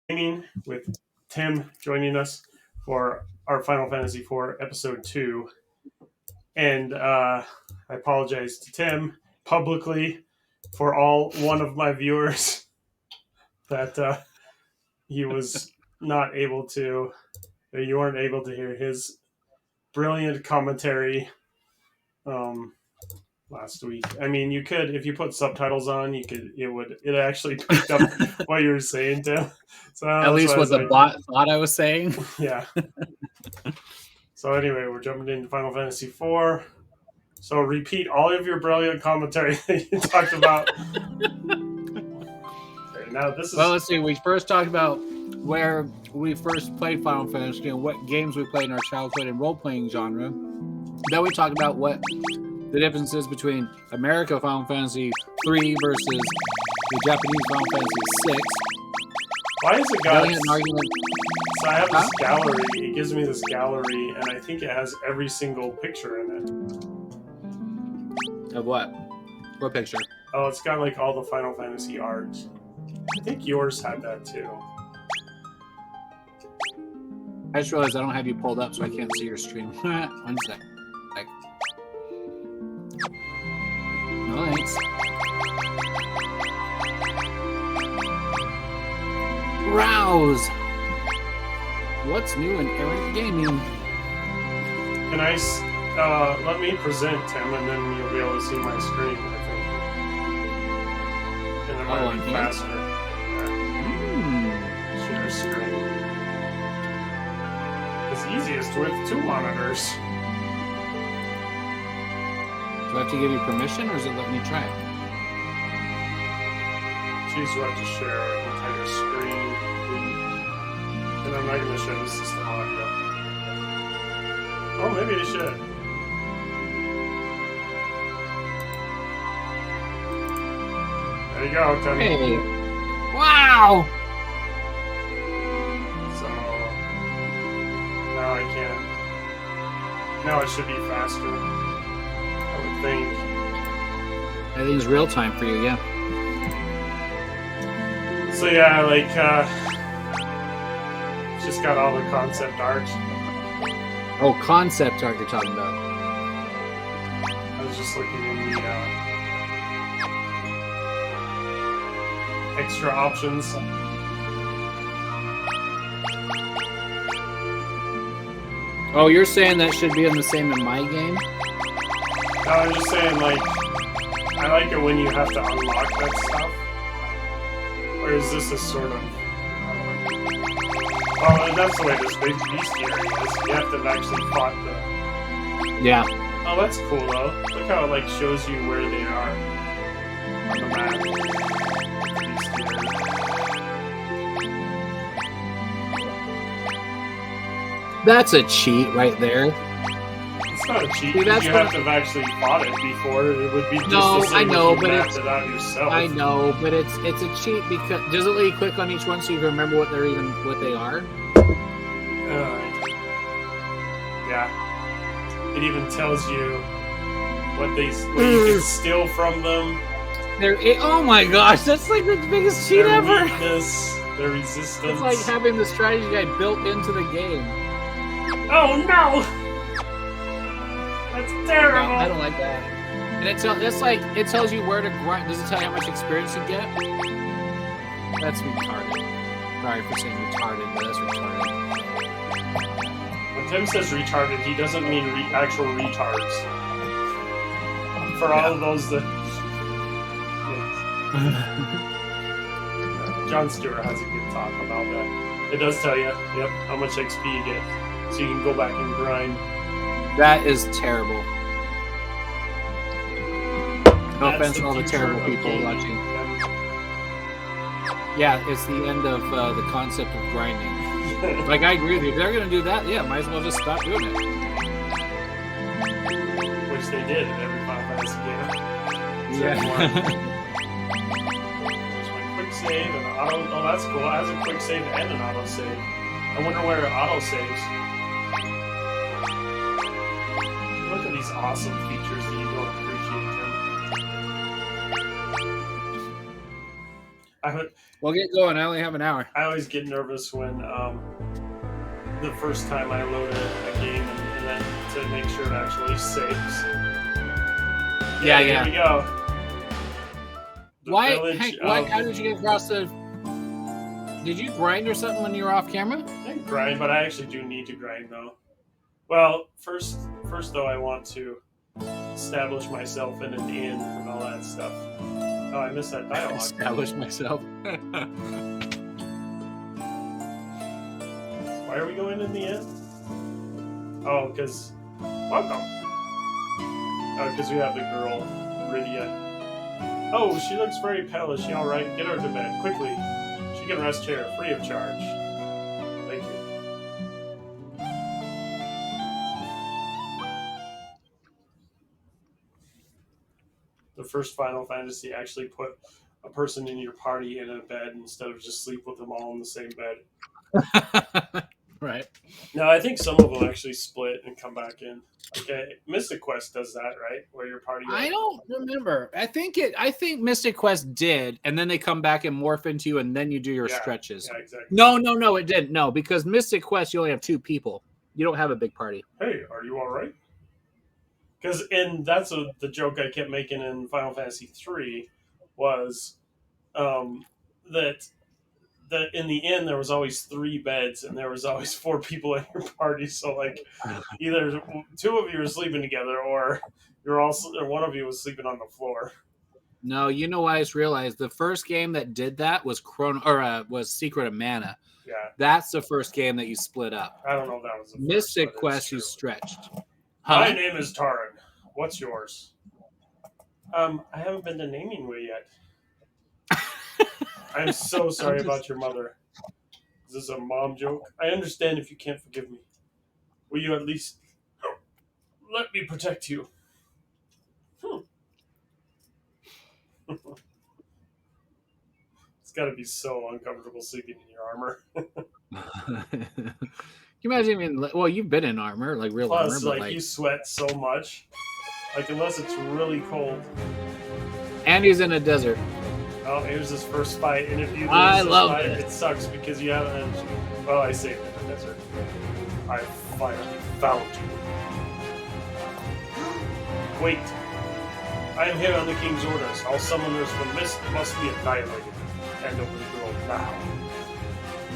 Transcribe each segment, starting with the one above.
Gaming with Tim joining us for our Final Fantasy IV Episode 2. And I apologize to Tim publicly for all one of my viewers that he was not able to, you weren't able to hear his brilliant commentary last week. I mean, you could, if you put subtitles on, it actually picked up what you were saying, Tim. So at least what the bot thought I was saying. Yeah. So anyway, we're jumping into Final Fantasy IV. So repeat all of your brilliant commentary that you talked about. Okay, now this is... Well, let's see. We first talked about where we first played Final Fantasy and what games we played in our childhood and role-playing genre. Then we talked about what the difference is between America Final Fantasy 3 versus the Japanese Final Fantasy 6. Why is it got... an argument. So I have this gallery. It gives me this gallery, and I think it has every single picture in it. Of what? What picture? Oh, it's got like all the Final Fantasy art. I think yours had that too. I just realized I don't have you pulled up, so I can't see your stream. 1 sec. No thanks. Rouse! What's new in Errant Gaming? Can I... let me present, Tim, and then you'll be able to see my screen, I think. And it might be faster. Share screen. It's easiest with 2 monitors. Do I have to give you permission, or is it letting me try it? Choose what to share an entire screen. And I'm not going to show the system audio. Oh, maybe I should. There you go, Tim. Hey! Wow! So now I can. Now it should be faster. I would think. Everything's real time for you, yeah. So yeah, like just got all the concept art. Oh, concept art you're talking about. I was just looking in the extra options. Oh, you're saying that should be in the same in my game? No, I'm just saying, like, I like it when you have to unlock that stuff. Or is this a sort of... Oh, that's the way this big bestiary is. You have to have actually fought the... Yeah. Oh, that's cool, though. Look how it, like, shows you where they are on the map. That's a cheat right there. It's not a cheat. See, that's you have to have actually fought it before. It would be just the same I know, if you mapped it out yourself. I know, but it's a cheat because does it let you click on each one so you can remember what they are? Yeah. It even tells you what you can steal from them. Oh my gosh, that's like the biggest cheat their ever. Weakness, their resistance. It's like having the strategy guide built into the game. Oh no! That's terrible. No, I don't like that. And it tells you where to grind. Does it tell you how much experience you get? That's retarded. Sorry for saying retarded, but that's retarded. When Tim says retarded, he doesn't mean actual retards. For all of those that... John Stewart has a good talk about that. It does tell you, how much XP you get. So you can go back and grind. That is terrible. No offense to all the terrible people watching. Yeah, it's the end of the concept of grinding. Like, I agree with you. If they're going to do that, yeah, might as well just stop doing it. Which they did in every Final Fantasy game. Yeah. There's my quick save and auto... Oh, that's cool. It has a quick save and an auto save. I wonder where it auto saves. Look at these awesome features that you don't appreciate, Tim. Well, get going. I only have an hour. I always get nervous when the first time I load a game and then to make sure it actually saves. Yeah. Here we go. The Why? village Hank, of- how did you get across the? Did you grind or something when you were off camera? I can grind, but I actually do need to grind though. Well, first though, I want to establish myself in an inn and all that stuff. Oh, I missed that dialogue. Establish myself. Why are we going in the inn? Oh, because welcome. Oh, because we have the girl, Rydia. Oh, she looks very pale. Is she all right? Get her to bed quickly. She can rest here, free of charge. Thank you. The first Final Fantasy actually put a person in your party in a bed instead of just sleep with them all in the same bed. Right. No, I think some of them actually split and come back in. Okay, Mystic Quest does that, right? Where your party. I don't remember. I think Mystic Quest did, and then they come back and morph into you, and then you do your stretches. Yeah, exactly. No, it didn't. No, because Mystic Quest, you only have 2 people. You don't have a big party. Hey, are you all right? Because that's the joke I kept making in Final Fantasy III was that in the inn there was always 3 beds and there was always 4 people in your party. So like either 2 of you were sleeping together or one of you was sleeping on the floor. No, you know what I just realized? The first game that did that was was Secret of Mana. Yeah, that's the first game that you split up. I don't know if that was the Mystic first, Quest you stretched. My name is Taran. What's yours? I haven't been to Naming Way yet. I'm so sorry about your mother. Is this a mom joke? I understand if you can't forgive me. Will you at least let me protect you? It's got to be so uncomfortable sleeping in your armor. Can you imagine being, well, you've been in armor, like real Plus, armor. like you sweat so much. Like unless it's really cold. And he's in a desert. Oh, here's his first fight. And if you lose I this love fight, it. It sucks because you haven't. Well, I saved in the desert. I finally found you. Wait. I am here on the king's orders. All summoners from Mist must be annihilated. Hand over the girl now.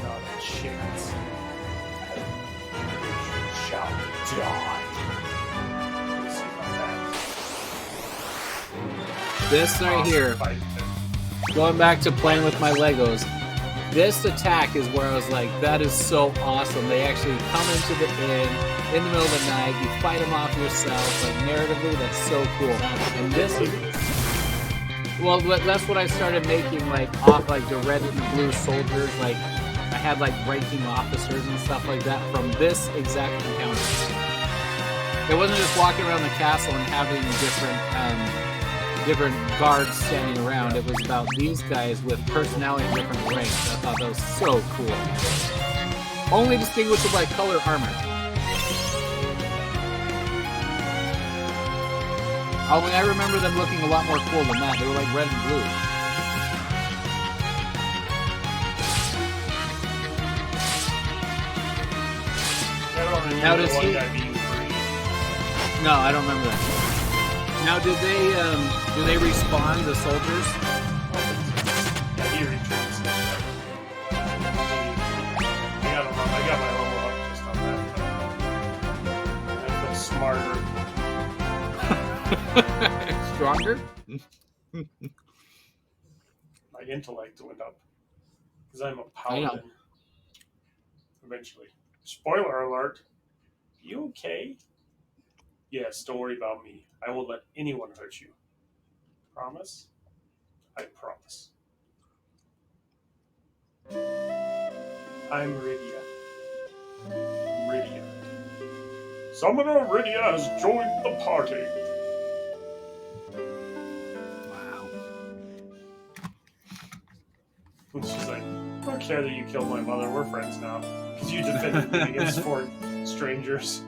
Not a chance. You shall die. Let's see about that. This right here, Fight. going back to playing with my Legos, this attack is where I was like, that is so awesome. They actually come into the inn in the middle of the night, you fight them off yourself, like narratively, that's so cool. And this is, well, that's what I started making, like off like the red and the blue soldiers, like I had like ranking officers and stuff like that from this exact encounter. It wasn't just walking around the castle and having different guards standing around. It was about these guys with personality and different ranks. I thought that was so cool. Only distinguishable by color armor. Only I remember them looking a lot more cool than that. They were like red and blue. Now does he? No, I don't remember that. Now, do they respawn the soldiers? Yeah, he retreats. I got my level up just on that. I feel smarter. Stronger? My intellect went up. Because I'm a paladin. Eventually. Spoiler alert. You okay? Yes, don't worry about me. I won't let anyone hurt you. Promise? I promise. I'm Rydia. Rydia. Summoner Rydia has joined the party. Wow. And she's like, I don't care that you killed my mother. We're friends now. Because you defended me against 4 strangers.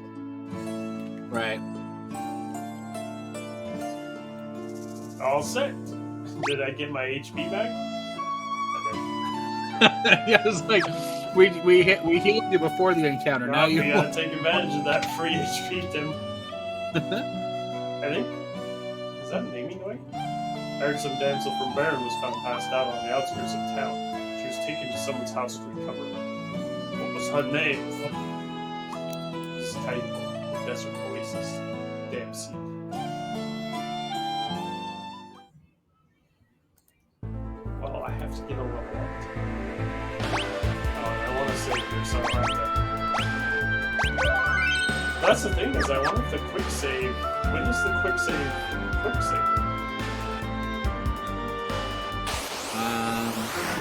Right. All set. Did I get my HP back? I Yeah, it's like we healed you before the encounter. Now you we gotta take advantage of that free HP, Tim. I think. Is that an Amy Noy? I heard some damsel from Baron was found passed out on the outskirts of town. She was taken to someone's house to recover. What was her name? This type of desert oasis. Damn sea. Well, I have to get a level up. I want to save here, so I have to. That's the thing, is I wanted the quick save. When is the quick save? Quick save?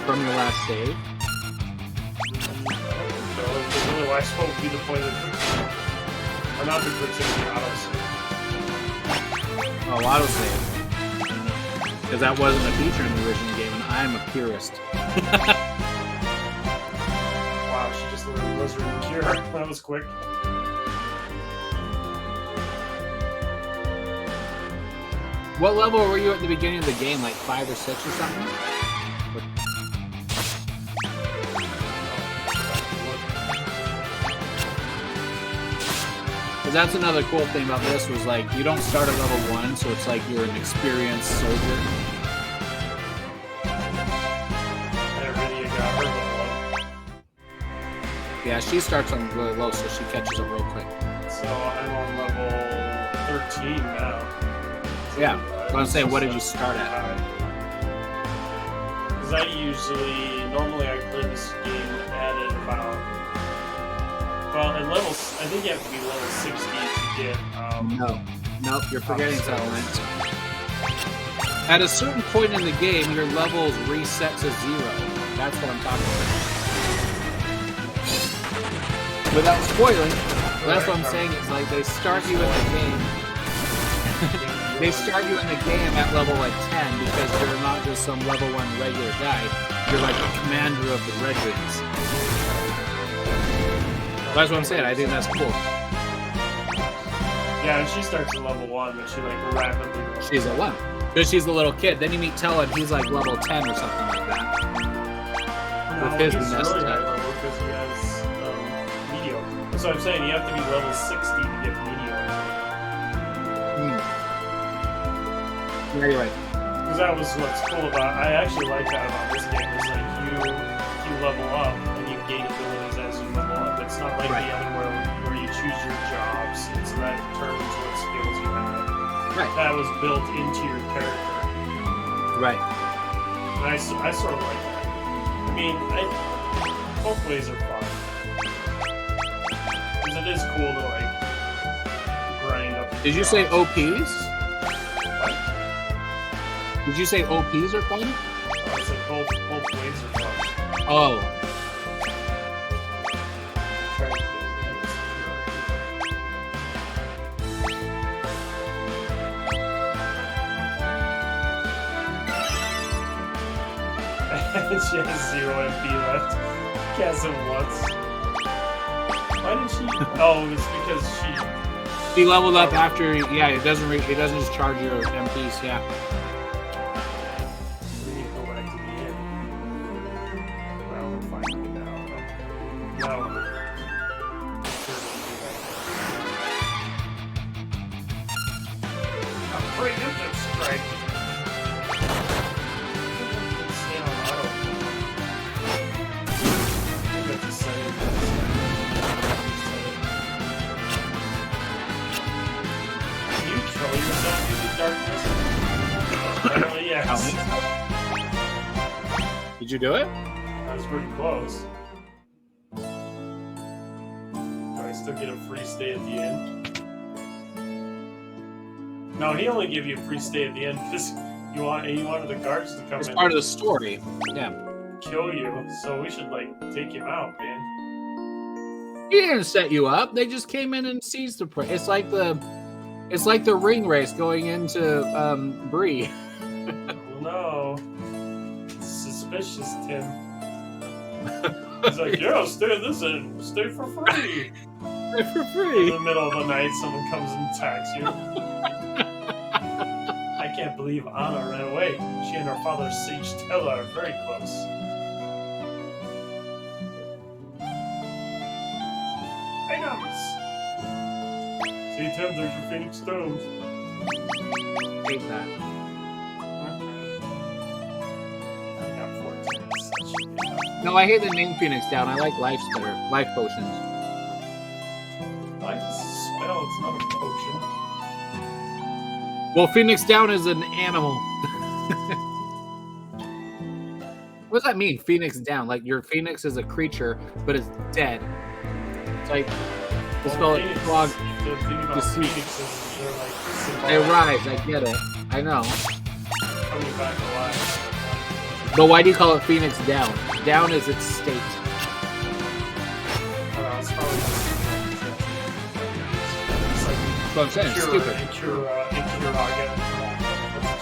From your last save. So, otherwise, what would be the point of the quick save? Or not the quick save, the auto save. Oh, autosave. Because that wasn't a feature in the original game, and I'm a purist. Wow, she just learned Blizzard and Cure. That was quick. What level were you at the beginning of the game? Like 5 or 6 or something? Because that's another cool thing about this was like you don't start at level 1, so it's like you're an experienced soldier. Everybody got her level up. Yeah, she starts on really low, so she catches up real quick. So I'm on level 13 now. Yeah, so I'm saying, what did you start at? Because normally I play this game at about, well, at level, I think you have to be level 60 to get, Nope, you're forgetting settlements. At a certain point in the game, your levels reset to 0. That's what I'm talking about. Without spoiling, that's what I'm saying. It's like they start you in the game. They start you in the game at level like 10 because you're not just some level 1 regular guy. You're like the commander of the Red Wings. That's what I'm saying. I think that's cool. Yeah, and she starts at level 1, but she like rapidly goes. She's a 1. Because she's a little kid. Then you meet Tella and he's like level 10 or something like that. No, he's really high level because he has Meteor. That's what I'm saying. You have to be level 60 to get Meteor. Yeah, you're right. Because that was what's cool about. I actually like that about this game. Is like you level up and you gain abilities as you level up. It's not like the other where you choose your jobs, and so that determines what skills you have. Right. That was built into your character. Right. And I sort of like that. I mean, both ways are fun. Because it is cool to like grind up. Did you say OPs? What? Did you say OPs are fun? I said both ways are fun. Oh. She has 0 MP left. Cast him once. Why did she? Oh, it's because She leveled up after. Yeah, it doesn't just charge your MPs. Yeah. We need to go back to the end. Well, we're finding it out. No. A preemptive strike. Stay on auto. I got to set it. Can you kill yourself using darkness? Apparently, yes. Did you do it? That was pretty close. Do I still get a free stay at the end? No, he only gave you a free stay at the end because you wanted the guards to come It's in part of the story. Yeah. and kill you. So we should like take him out, man. He didn't set you up. They just came in and seized the prey. It's like the ring race going into Bree. No. It's suspicious, Tim. He's like, yeah, stay this in. Stay for free. For In free. the middle of the night, someone comes and attacks you. I can't believe Anna ran away. She and her father, Sage Tella, are very close. gems. See, Tim, there's your Phoenix Stones. Hate that. I got 14. No, I hate the name Phoenix Down. I like life better. Life potions. Like, it's a spell, it's not a potion. Well, Phoenix Down is an animal. What does that mean, Phoenix Down? Like, your Phoenix is a creature, but it's dead. It's like, let's call it frog. The thing about Deceased. phoenixes is they're like They symbolic, rise, I get it. I know. coming back alive. But why do you call it Phoenix Down? Down is its state. I don't know, it's probably just like That's what I'm saying. It's stupid.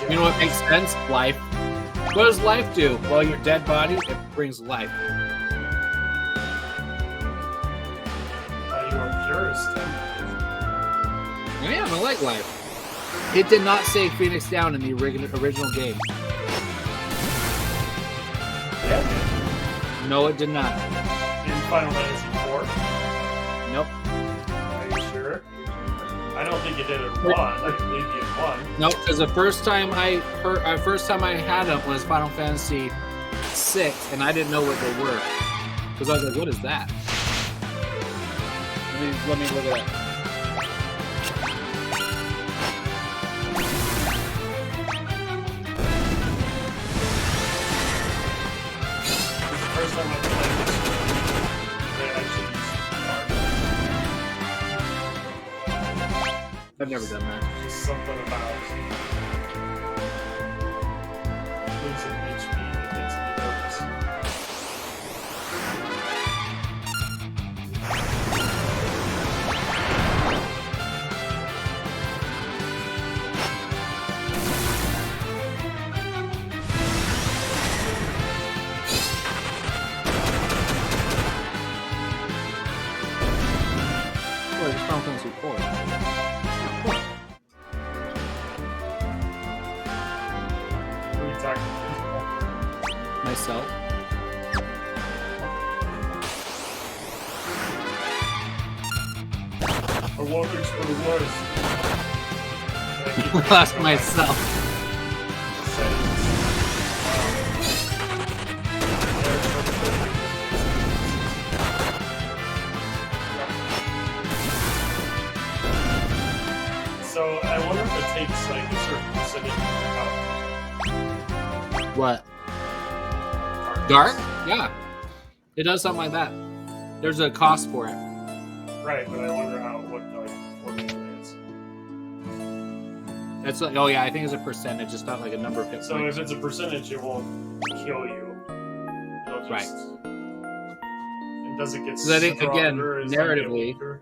You know what makes sense? Life. What does life do? Well, your dead body, it brings life. You are purist, Tim. I am. I like life. It did not say Phoenix Down in the original game. Yeah, No, it did not. in Final Fantasy IV. Nope. Are you sure? I don't think you did it in 1. I believe you in 1. Nope. Because the first time I had them was Final Fantasy VI, and I didn't know what they were. Because I was like, "What is that?" Let me look it up. First time I played this, they actually used I've never done that. just something about losing HP that makes me nervous. Oh, it's Final Fantasy IV. What are you talking Myself. about? I wonder what it was. Lost myself. So I wonder if it takes like a certain percentage of What? health. Dark? Yeah. It does something like that. There's a cost for it. Right, but I wonder what like formula is. It's like, oh yeah, I think it's a percentage. It's not like a number of hit So points. if it's a percentage, it won't kill you. It'll just, Right. And does it get So I think, again, stronger as you get narratively- weaker?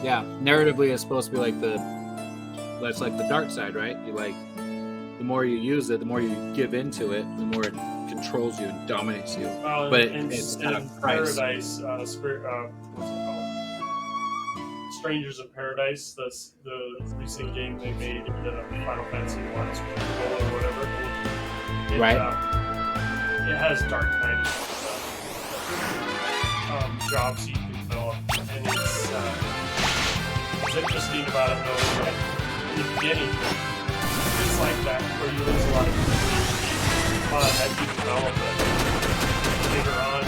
Yeah, narratively, it's supposed to be like that's like the dark side, right? You like, the more you use it, the more you give into it, the more it controls you and dominates you. Well, But it's at a in price. Paradise, what's it called? Strangers in Paradise. That's the recent game they made in Final Fantasy 1 or whatever. It, Right. It has Dark Knight jobs you can develop, and it's what's interesting about it though is that in the beginning it's like that where you lose a lot of as you develop it. Later on,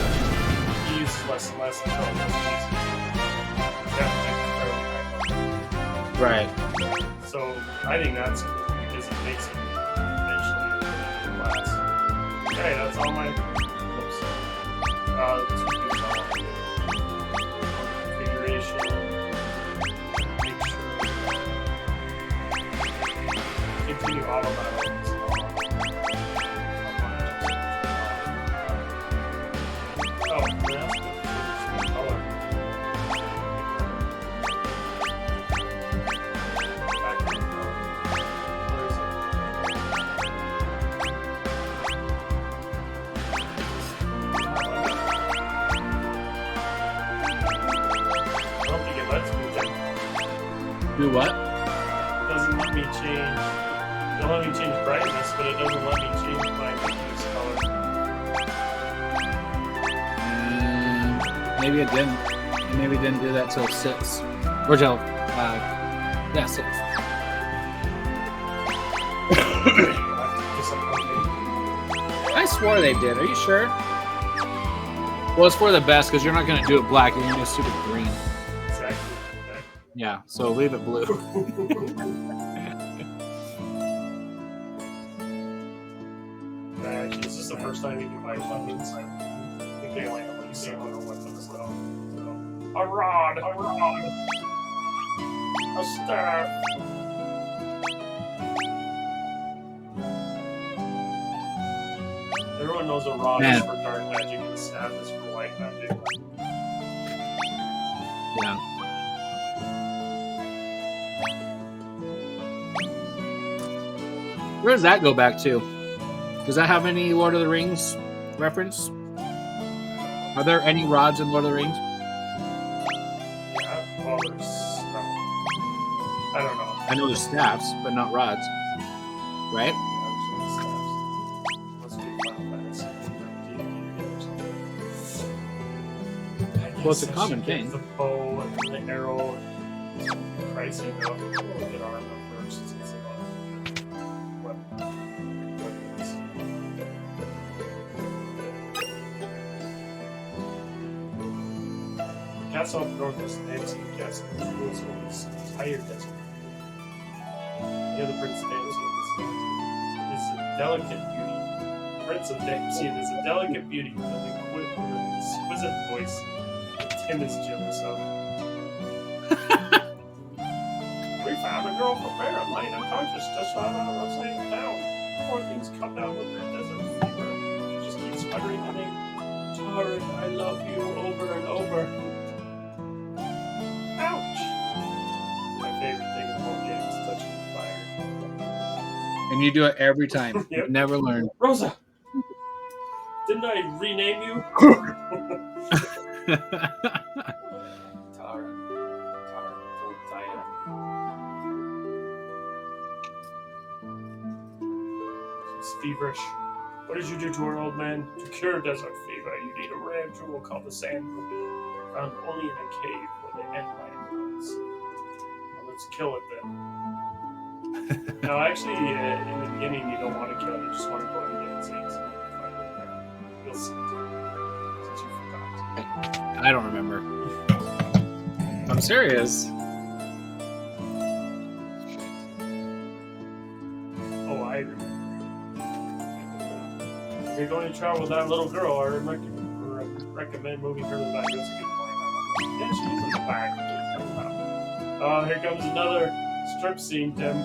you use less and less until it doesn't use it. Right. So I think that's cool because it makes it eventually a really good class. Okay, that's all my. Oops. Configuration. Make sure. Continue auto battle. Oh, yeah. Color. Back to the color. Where is it? I don't think it lets me change. Do what? It doesn't let me change. It'll let me change brightness, but it doesn't let me change my diffuse color. Maybe it didn't. maybe didn't do that till 6. Or till, 6. I swore they did. Are you sure? Well, it's for the best because you're not going to do it black. You're going to do stupid green. Exactly. Yeah, so leave it blue. This is the first time you can buy buttons. I think they only have like 7 weapons though. So. A rod, a staff. Everyone knows a rod is for dark magic and a staff is for white magic. Yeah. Where does that go back to? Does that have any Lord of the Rings reference? Are there any rods in Lord of the Rings? Yeah, well, there's no. I don't know. I know there's staffs, but not rods. Right? Well, it's a common thing. The bow and the arrow. Pricey though. We'll get armor first. It's about weapons. The castle up north is Nancy Castle. It rules over this entire desert. Near the Prince Damsian is a delicate beauty. Prince of Damsian is a delicate beauty with an exquisite voice. Tim is jealous of. We found a girl from Barren laying unconscious just outside of town. Poor things come down with the desert fever. She just keeps muttering the name, Taryn, I love you, over and over. Ouch! My favorite thing in the whole game is touching the fire. And you do it every time. Yep. Never learn. Rosa! Didn't I rename you? Tara, told Diana. She's feverish. What did you do to her, old man? To cure desert fever, you need a rare jewel called the sand ruby, found only in a cave where the antlion runs. Well, let's kill it then. No, actually, in the beginning, you don't want to kill it. You just want to go and get it safe. You'll see. Since you forgot. I don't remember. I'm serious. Oh, I remember. If you're going to travel with that little girl, I recommend moving her to the back. That's a good point. Yeah, she's in the back. Oh, here comes another strip scene, Tim.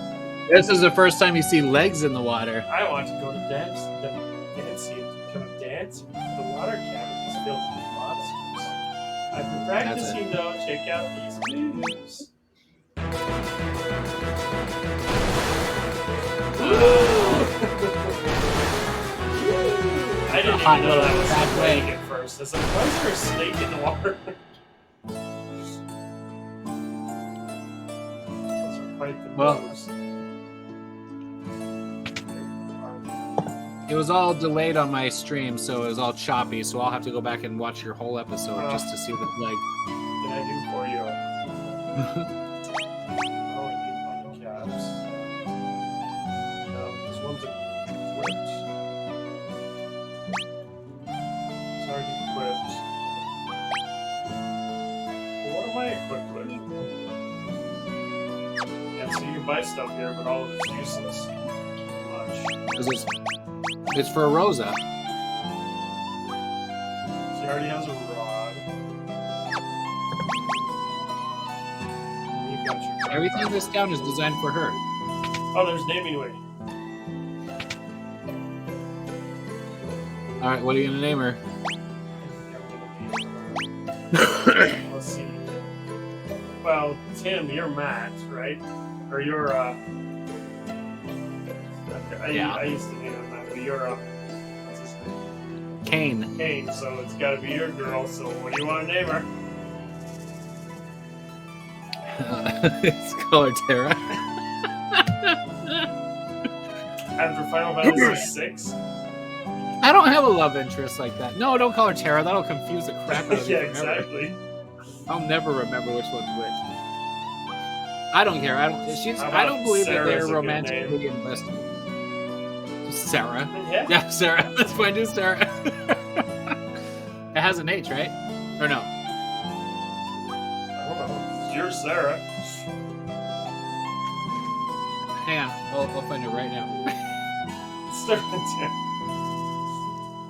This is the first time you see legs in the water. I want to go to dance and become a dancer. The water cavern is filled with monsters. I've been practicing though. Check out these moves. I didn't even know that was happening at first. I was like, why is there a snake in the water? Those are quite the moves. It was all delayed on my stream, so it was all choppy. So I'll have to go back and watch your whole episode just to see the leg. What can I do for you? Oh, I need money caps. No, this one's equipped. It's already equipped. Well, what am I equipped with? Yeah, so you can buy stuff here, but all of it's useless. Much. It's for Rosa. She already has a rod. You've got your Everything in this town is designed for her. Oh, there's naming way. All right, what are you gonna name her? Let's see. Well, Tim, you're Matt, right? Or you're Yeah. I used to name him Matt, but you're what's his name? Kane. Kane. So it's got to be your girl. So what do you want to name her? It's called Tara. After Final Fantasy 6. I don't have a love interest like that. No, don't call her Tara. That'll confuse the crap out of you. Yeah, forever. exactly. I'll never remember which one's which. I don't care. I don't believe that Sarah's they're a good romantically invested. Sarah. Yeah. Yeah, Sarah. Let's find you, Sarah. It has an H, right? Or no? I don't know. You're Sarah. Hang on. I'll find it right now. Start with Tim.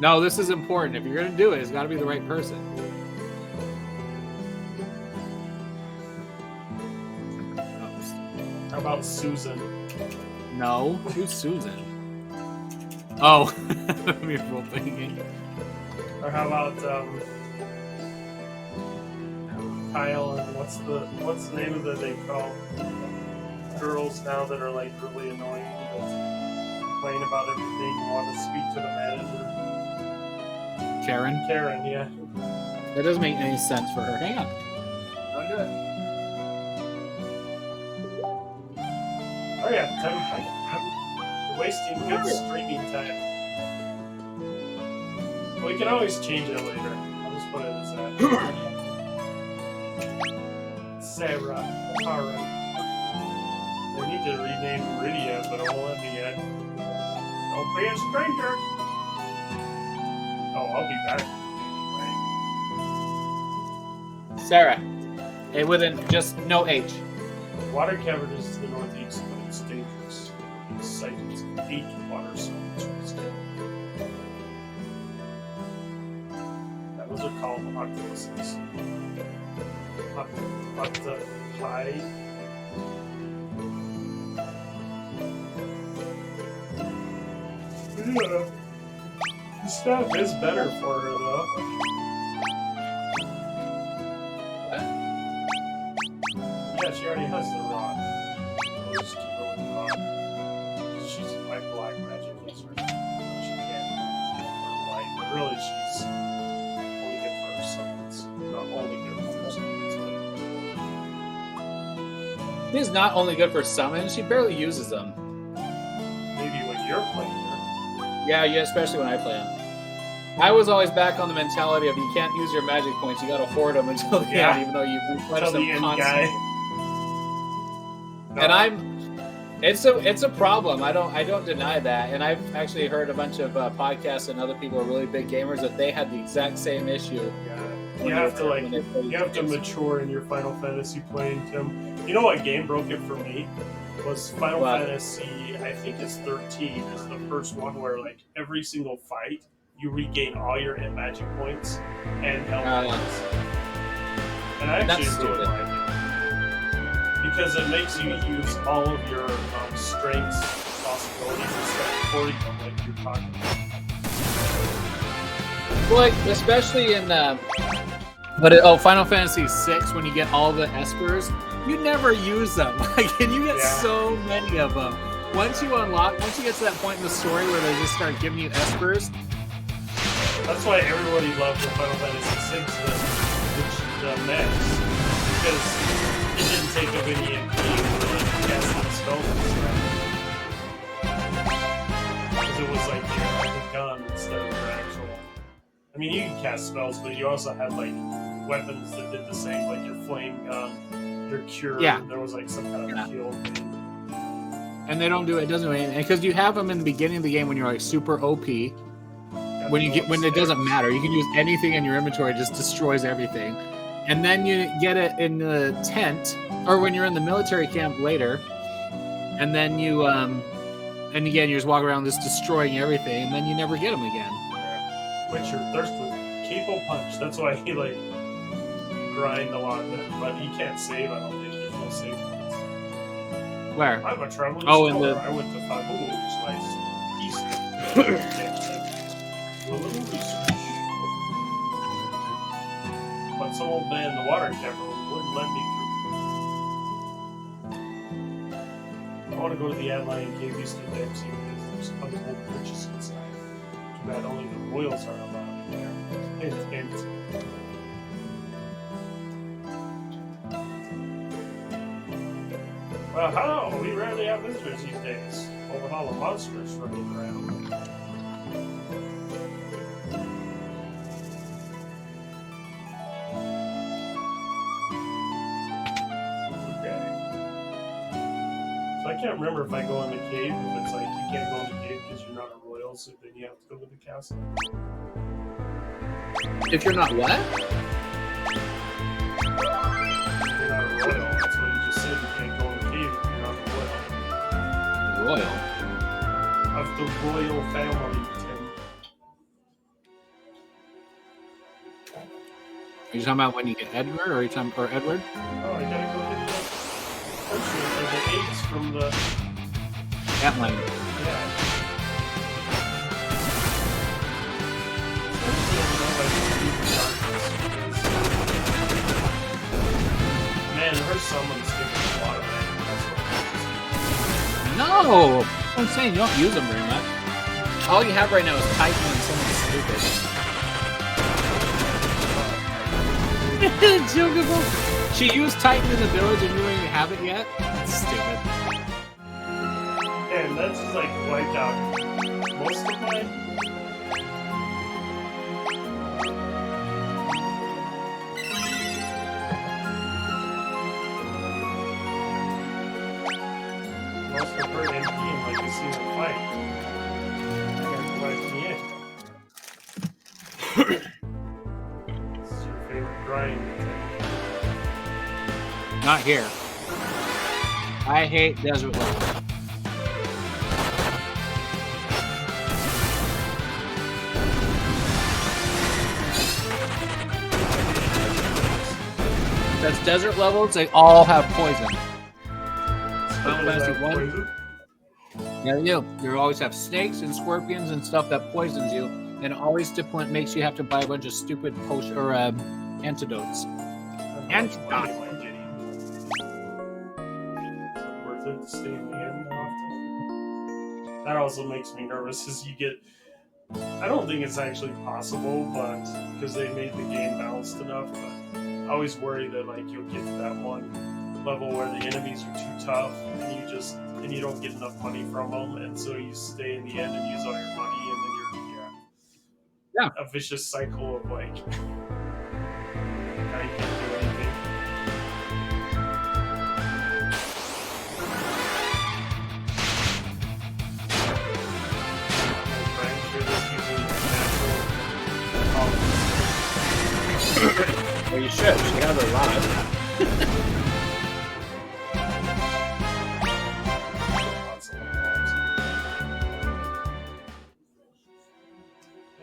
No, this is important. If you're going to do it, it's got to be the right person. How about Susan? No. Who's Susan? Oh. We're role-playing game. Or how about Kyle and what's the name of they call girls now that are like really annoying that complain about everything and want to speak to the manager? Karen? Karen, yeah. That doesn't make any sense for her. Hang on. I'll do it. Oh yeah, you're wasting good streaming time. We can always change it later. I'll just put it as that. Sarah, Karen. I need to rename Rydia, but it won't let me yet. Don't be a stranger. Oh, I'll be back anyway. Sarah. It within just no H. Water cavern is to the northeast, but it's dangerous. It's sighted 8 water stones. Those are called octopuses. Octopi. Yeah. The stuff is better for her, though. What? Yeah, she already has the rod. We'll just keep her with the rod. She's my black magic user. She can't. Or white, but really she's only good for her summons. Not only good for her summons, but She's not only good for summons, she barely uses them. maybe when you're playing her. Yeah, especially when I play them. I was always back on the mentality of you can't use your magic points, you gotta hoard them until the Yeah. end, even though you replenish Until them the end constantly. guy. No, It's a problem. I don't deny that, and I've actually heard a bunch of podcasts and other people who are really big gamers that they had the exact same issue. yeah. You have to you have to mature in your Final Fantasy playing, Tim. You know what game broke it for me? Was Final What? Fantasy, I think it's 13, is the first one where like every single fight you regain all your magic points and health points. And I actually That's really stupid. like it. Because it makes you use all of your strengths, possibilities, instead of hoarding them like you're talking about. Well, like especially in Final Fantasy VI, when you get all the espers, you never use them. Like, and you get Yeah. so many of them. Once you get to that point in the story where they just start giving you espers, That's why everybody loved the Final Fantasy VI, the mix, because it didn't take up any MP for casting spells and stuff. Because it was like the gun instead of your actual. I mean, you can cast spells, but you also had like weapons that did the same, like your flame gun, your cure. Yeah. There was like some kind of heal thing. and they don't do it. It doesn't do anything because you have them in the beginning of the game when you're like super OP. When it doesn't matter, you can use anything in your inventory, it just destroys everything. And then you get it in the tent, or when you're in the military camp later, and then you and again you're just walking around just destroying everything, and then you never get them again. Witcher, Thirst with Capo Punch. That's why he like grind a lot, but he can't save. I don't think there's no save points. Where? I'm a traveling Oh, in scholar. the- I went to Fabu, which lies east. Do a little research. But some old man in the water cavern wouldn't let me through. I want to go to the Adlion Cave east of Dempsey because there's untold riches inside. Too bad only the royals are allowed in there. Hint, hint. Well, hello! We rarely have visitors these days. Well, with all the monsters running around. can't remember if I go in the cave, if it's like you can't go in the cave because you're not a royal, so then you have to go to the castle. If you're not what? You're not a royal. That's what you just said. You can't go in the cave if you're not a royal. Royal. Of the royal family, Tim. Are you talking about when you get Edgar, or are you talking or Edward? Oh, I gotta go get the potion or the eggs from the. Atline. Yeah. Man, her summons give me a lot of mana. No! I'm saying you don't use them very much. All you have right now is Titan and someone stupid. Chocobo. She used Titan in the village and you don't even have it yet? That's stupid. And that's just like wiped out most of mine. Most of her MP in like a single fight. That wiped me in. This is your favorite grind. Not here. I hate desert level. That's desert levels, they all have poison. Final Fantasy 1. Yeah, you always have snakes and scorpions and stuff that poisons you, and always stipulant makes you have to buy a bunch of stupid potion or antidotes. Antidote. Worth it to stay in the end often. That also makes me nervous as you get. I don't think it's actually possible, but because they made the game balanced enough, but I always worry that like you'll get to that one level where the enemies are too tough and you don't get enough money from them, and so you stay in the end and use all your money, and then you're a vicious cycle of like now you can't do anything. I'm sure this using natural. Well, you should. She has a lot.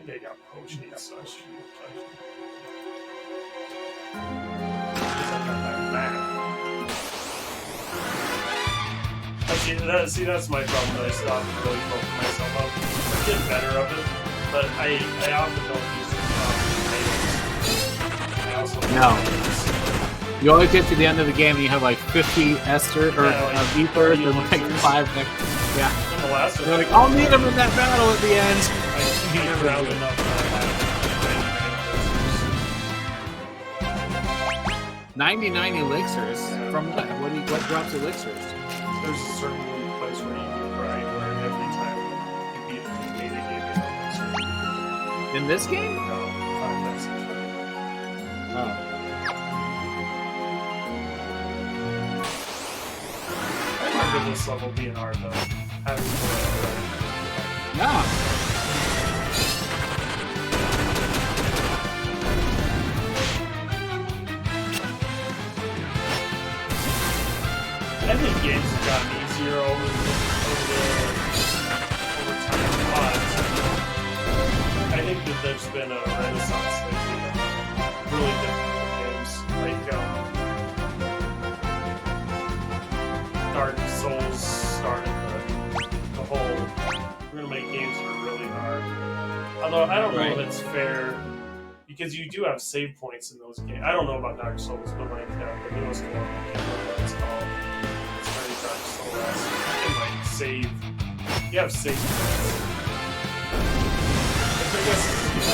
They got potions, so I should touch them. See, that's my problem. That I stopped really focusing myself up. I'm getting better of it, but I often don't use items. I also You always get to the end of the game and you have like 50 Esther or Ether and like 5 next. Yeah. In the last one, You're like, I'll need them in that battle at the end. I need around enough that I 99 elixirs? Yeah. From what? What drops elixirs? there's a certain place where you can grind where every time you beat a teammate, they give you an elixir. In this game? No, Final Fantasy. Oh. I remember this level being hard though. Having to Yeah. I think games have gotten easier over time, but I think that there's been a renaissance lately of really difficult games, like Dark Souls started the whole, we're gonna make games that are really hard. Although I don't know if it's fair, because you do have save points in those games. I don't know about Dark Souls, but like the newest one, I can't remember what it's called. It's very Dark Souls. You can like save. You have save points. Which I guess is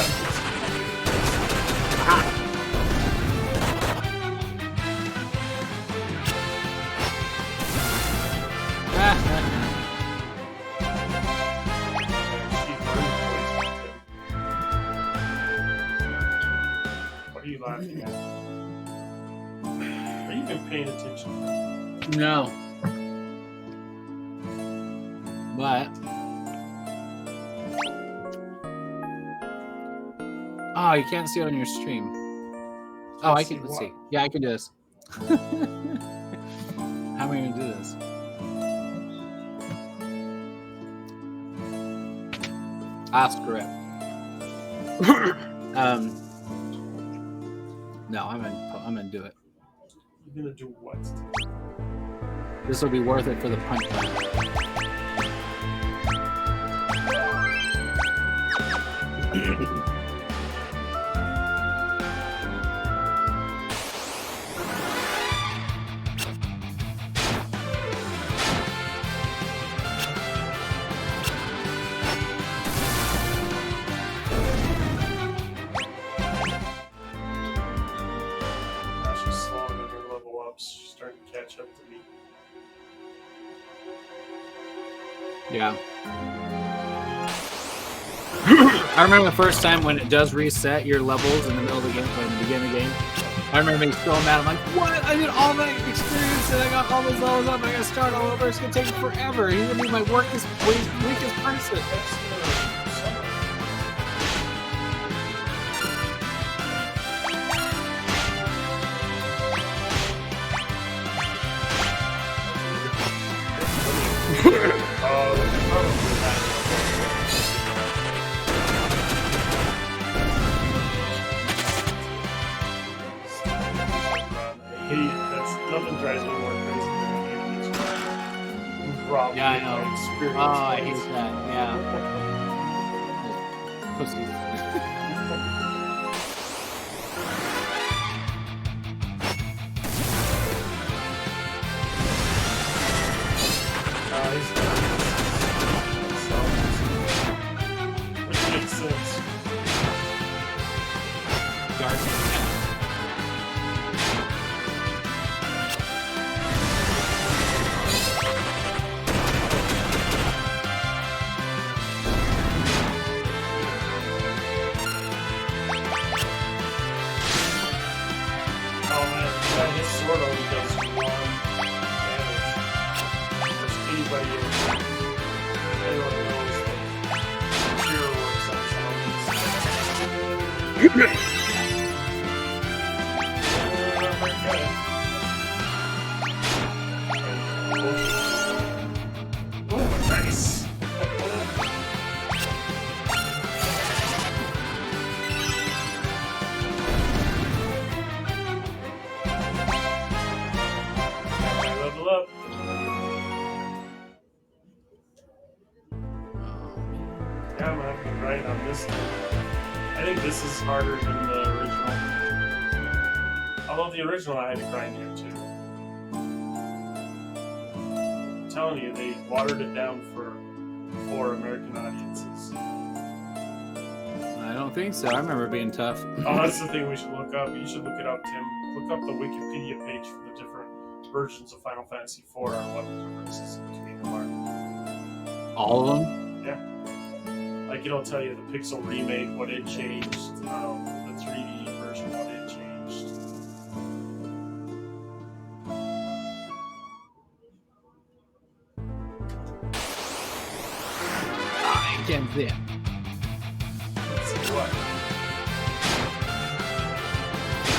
What are you laughing at? Are you even paying attention? No. But oh, you can't see it on your stream. Oh, I can. Let's see. Yeah, I can do this. How am I gonna do this? Screw it. No, I'm gonna do it. You're gonna do what? This will be worth it for the punch. She's slowing in her level ups. She's starting to catch up to me. Yeah. I remember the first time when it does reset your levels in the middle of the game, or in the beginning of the game. I remember being so mad. I'm like, what? I did all that experience and I got all those levels up. I gotta start all over. It's gonna take forever. He's gonna be my weakest person. Nothing drives me more crazy than when enemies rob Yeah, I me of know. my experience. Oh, I hate that. Yeah. Pussies. Which makes sense. His sword only does 1 damage. Which anybody anyone knows that Cure works on zombies. Oh, nice. Level up. Yeah, I'm gonna have to grind on this one. I think this is harder than the original. Although the original I had to grind here too. I'm telling you, they watered it down for American audiences. I don't think so. I remember being tough. Oh, that's the thing we should look up. You should look it up, Tim. Look up the Wikipedia page for the different versions of Final Fantasy IV and what the differences between them are. All of them? Yeah. Like, it'll tell you the Pixel remake, what it changed, the 3D version, what it changed. I can't see it. Let's see what.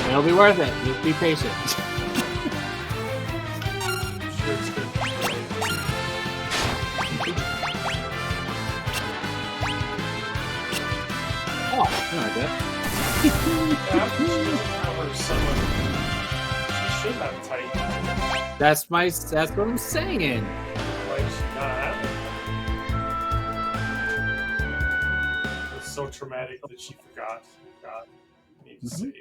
It'll be worth it. Just be patient. I'm sure it's good. Oh, no, I did. Yeah, she doesn't have her someone. She should have Titan. That's what I'm saying. Why does she not have it? It's so traumatic that she forgot. God, I need to save.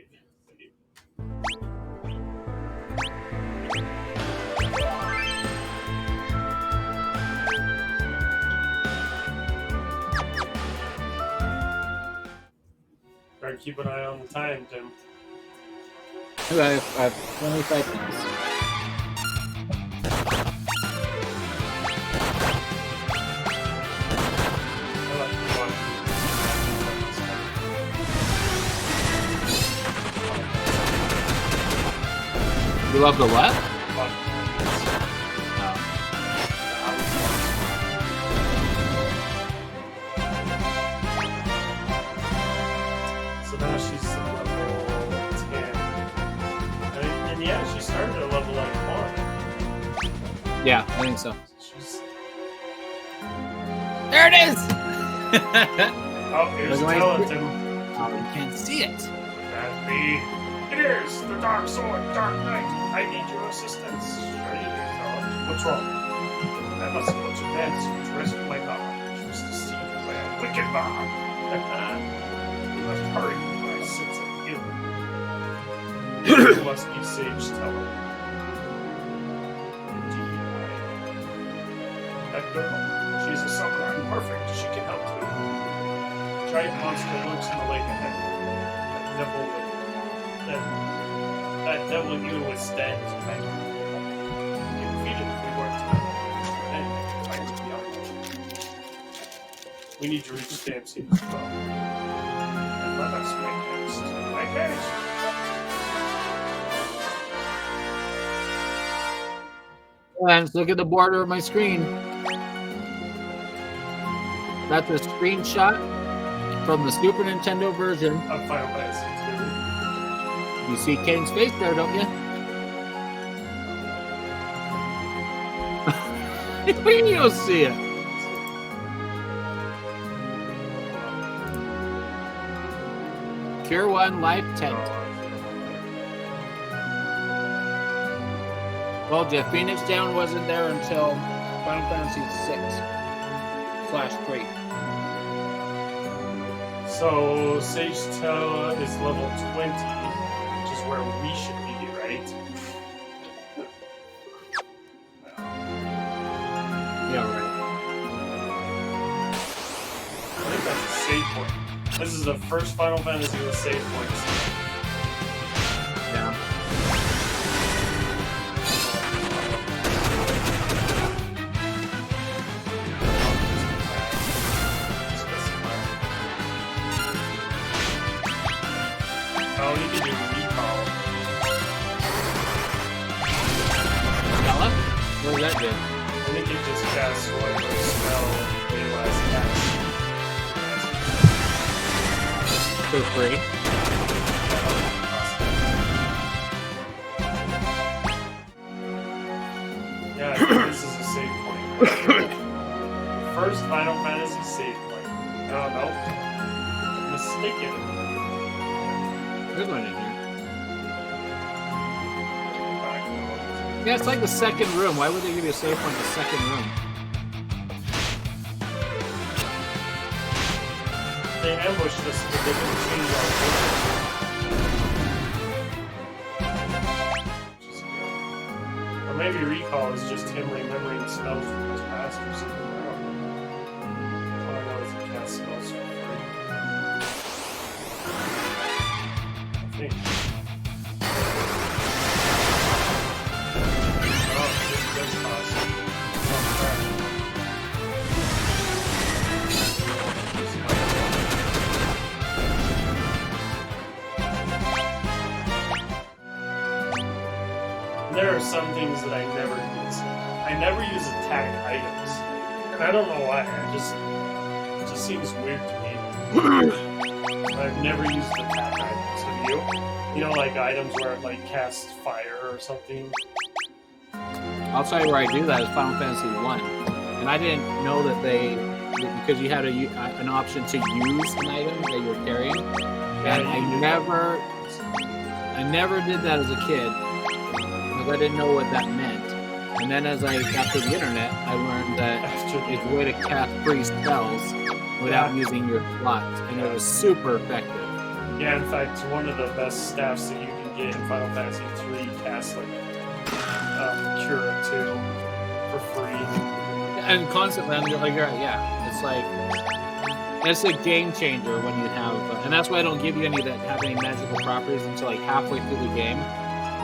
Better keep an eye on the time, Tim. Okay, I have 25 minutes. I like to watch You love the what? podcasts. Oh. I was watching Yeah, she started at level like 1. Yeah, I think so. She's... There it is! Oh, here's Look the away. skeleton. Oh, you can't see it. That be... It is the Dark Sword, Dark Knight. I need your assistance. Sure you do, Thor. What's wrong? I must go to Vance to rescue my mom. She was deceived by a wicked mom. You must hurry before I sense of ill. You must be Sage Teller. Indeed, I am. That girl, she is a summoner. Perfect. She can help too. Giant monster lurks in the lake ahead. That devil you withstand tonight. You defeated if we work together. Then fight with beyond. We need to reach Stamseed as well. And let us make haste. Make haste! And look at the border of my screen. That's a screenshot from the Super Nintendo version. Of Final Fantasy You see Kane's face there, don't you? You don't see it. Cure 1 Life 10. 2. Well, Jeff, Phoenix Down wasn't there until Final Fantasy 6/3. So, Sage Teller is level 20, which is where we should be, right? Yeah, right. I think that's a save point. This is the first Final Fantasy with save points. Yeah. Oh, you can do recall. Stella? What does that do? I think it just casts whatever spell they last cast. For free. Yeah, I think this is a save point. First Final Fantasy save point. Oh, no. Mistaken. There's one in here. Back. Yeah, it's like the second room. Why would they give you a save point in the second room? They ambushed us, but they didn't change our course. Or maybe recall is just him remembering spells from his past or something. I don't know. All I know is he casts spells for free. I think. Oh, this does cost. Oh, crap. There are some things that I never use. I never use attack items. And I don't know why. It just seems weird to me. I've never used attack items. Have you? You know, like items where it like casts fire or something? I'll tell you where I do that is Final Fantasy 1. And I didn't know that because you had an option to use an item that you were carrying. Yeah, And you do. I never did that as a kid. Because I didn't know what that meant. And then as I got to the internet, I learned that After it's a way to cast free spells without using your slots. And it was super effective. Yeah, in fact, one of the best staffs that you can get in Final Fantasy 3 casts like Cura 2 for free. And constantly, I'm like, it's a game changer when you have, and that's why I don't give you any that have any magical properties until like halfway through the game,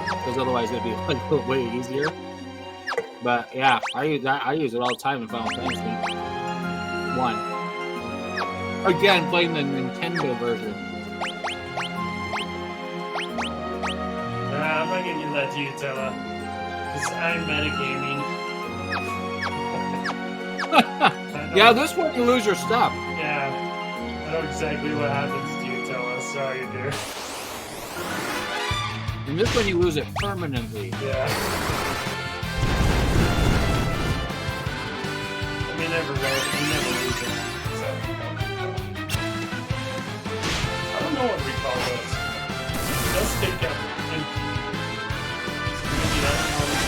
because otherwise it'd be like way easier. But yeah, I use it all the time in Final Fantasy 1. Again, playing the Nintendo version. Nah, I'm not gonna give that to you, Tella. Because I'm metagaming. Yeah, this one you lose your stuff. Yeah. I know exactly what happens to you, Tella. Sorry, dear. In this one, you lose it permanently. Yeah. We never lose it. So, I don't know what recall does. It does take up MP. Maybe that's how it's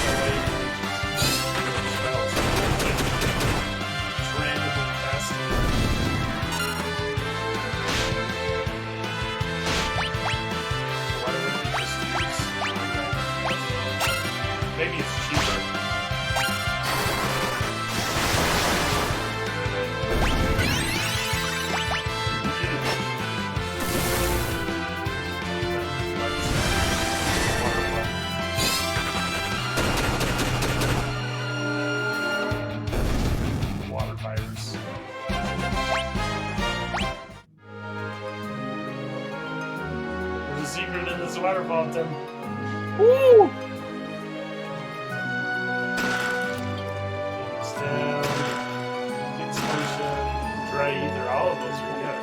It's randomly casting. Why wouldn't we just use... Maybe it's cheaper. Water fires. There's a secret in this water fountain. Woo! It's down. Explosion. Dry ether. All of those we got.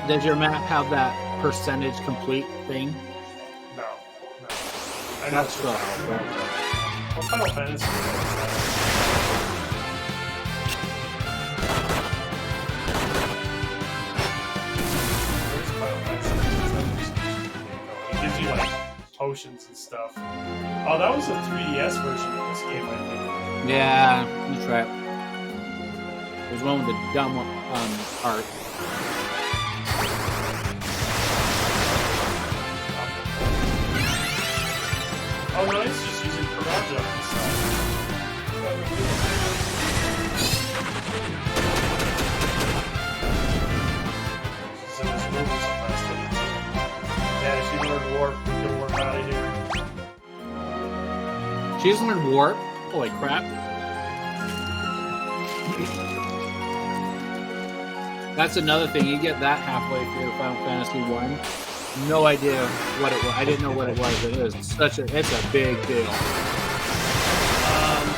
Does your map have that percentage complete thing? No. I know That's it's cool. Well, Final Fantasy. Where's Final Fantasy? It gives you like potions and stuff. Oh, that was a 3DS version of this game, I think. Yeah, that's right. There's one with the dumb art. Oh no, it's just using Karaja and stuff. She's in this movie so fast. Yeah, she learned warp. We can warp out of here. She's learned warp. Holy crap. That's another thing. You get that halfway through Final Fantasy 1. No idea what it was. I didn't know what it was. It is it's a big deal.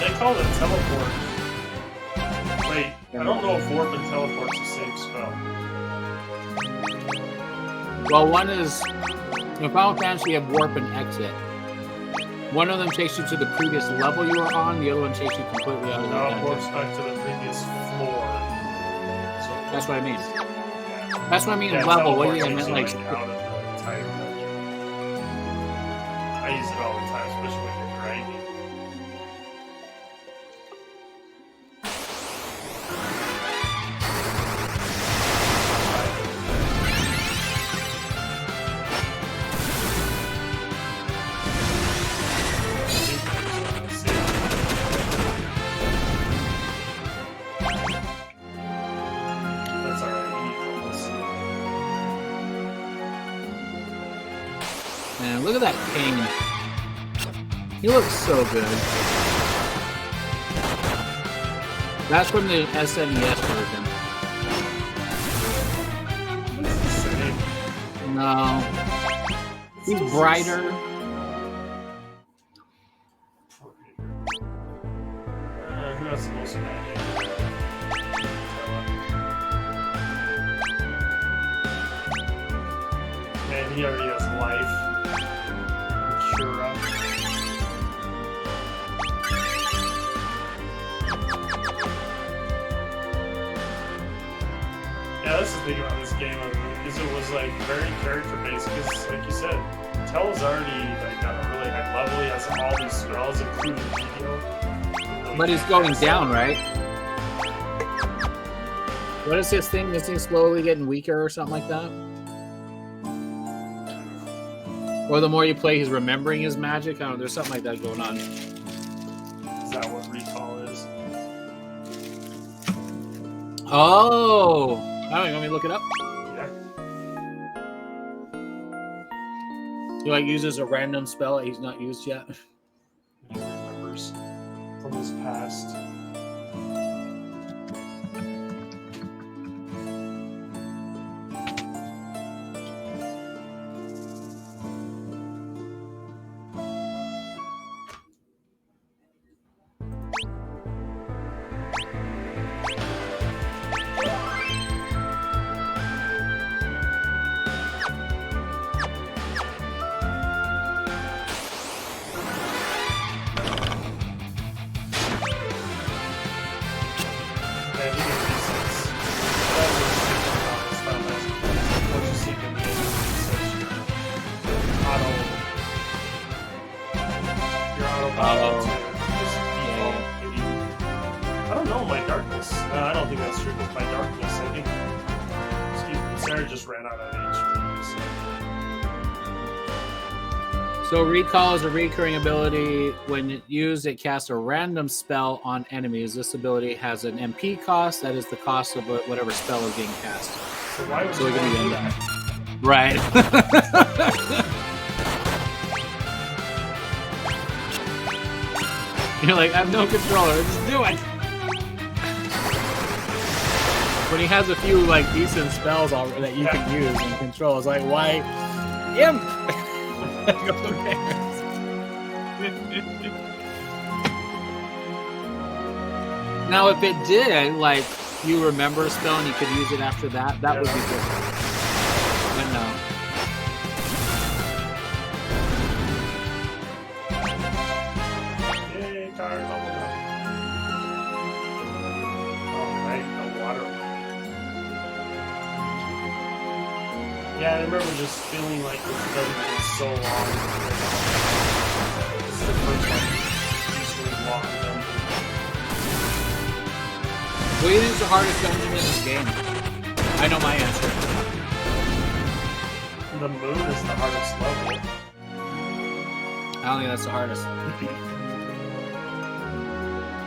They call it teleport. Wait, I don't know if warp and teleport's the same spell. Well, one is in Final Fantasy you have warp and exit. One of them takes you to the previous level you were on. The other one takes you completely out of the No, dungeon. warp's back to the previous floor. So, That's what I mean. yeah. That's what I mean. Yeah, Level. What do teleport you mean? takes Like out of the entire dungeon. I use it all the time, especially when you're grinding. That's alright, we need focus. man, look at that king. He looks so good. That's from the SNES version. It's the same. No, It's he's so brighter. Who has the most magic? Man, he already has life. Shura. Yeah, that's the thing about this game, is it was like very character based. Because, like you said, Tel's already like at a really high level. He has all these spells, including Meteor. But he's going down, right? What is this thing? This thing's slowly getting weaker or something like that? Or the more you play, he's remembering his magic? I don't know, there's something like that going on. Is that what recall is? Oh! You want me to look it up? Yeah. He like uses a random spell that he's not used yet. He remembers from his past. to just default hitting. I don't know, my darkness. No, I don't think that's true with my darkness. I think Sarah just ran out of HP. So recall is a recurring ability. When used, it casts a random spell on enemies. This ability has an MP cost. That is the cost of whatever spell is being cast. So why would you we can do do that? Right. You're like, I have no controller. Just do it. When he has a few like decent spells already that you can use and control, it's like, why? Imp. Now, if it did, like, you remember a spell and you could use it after that, that would be good. But no. Yay, card level up. Oh, right, the water. Yeah, I remember just feeling like this dungeon was so long. This is the first one. Usually long dungeon. What do you think is the hardest dungeon in this game? I know my answer. The moon is the hardest level. I don't think that's the hardest.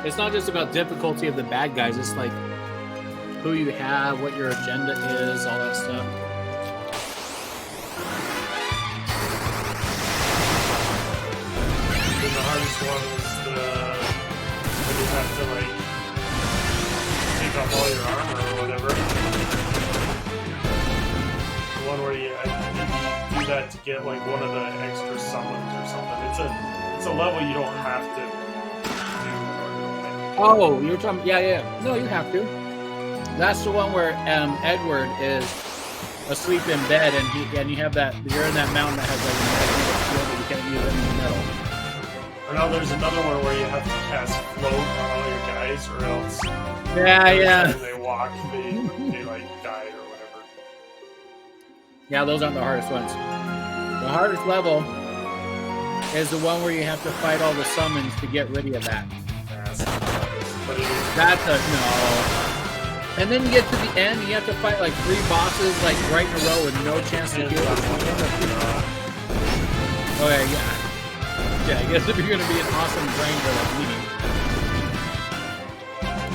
It's not just about difficulty of the bad guys. It's like who you have, what your agenda is, all that stuff. And the hardest one is when you have to like take off all your armor or whatever. The one where you do that to get like one of the extra summons or something. It's a level you don't have to do. Oh, you're talking. Yeah. No, you have to. That's the one where Edward is asleep in bed, and you have that. You're in that mountain that has like a magnetic field that you can't use any metal. Or now there's another one where you have to cast float on all your guys, or else every time they walk, they like die or whatever. Yeah, those aren't the hardest ones. The hardest level is the one where you have to fight all the summons to get rid of that. That's a no. And then you get to the end, you have to fight like 3 bosses like right in a row with no chance to heal. Okay, yeah. Yeah, I guess if you're gonna be an awesome grinder like me.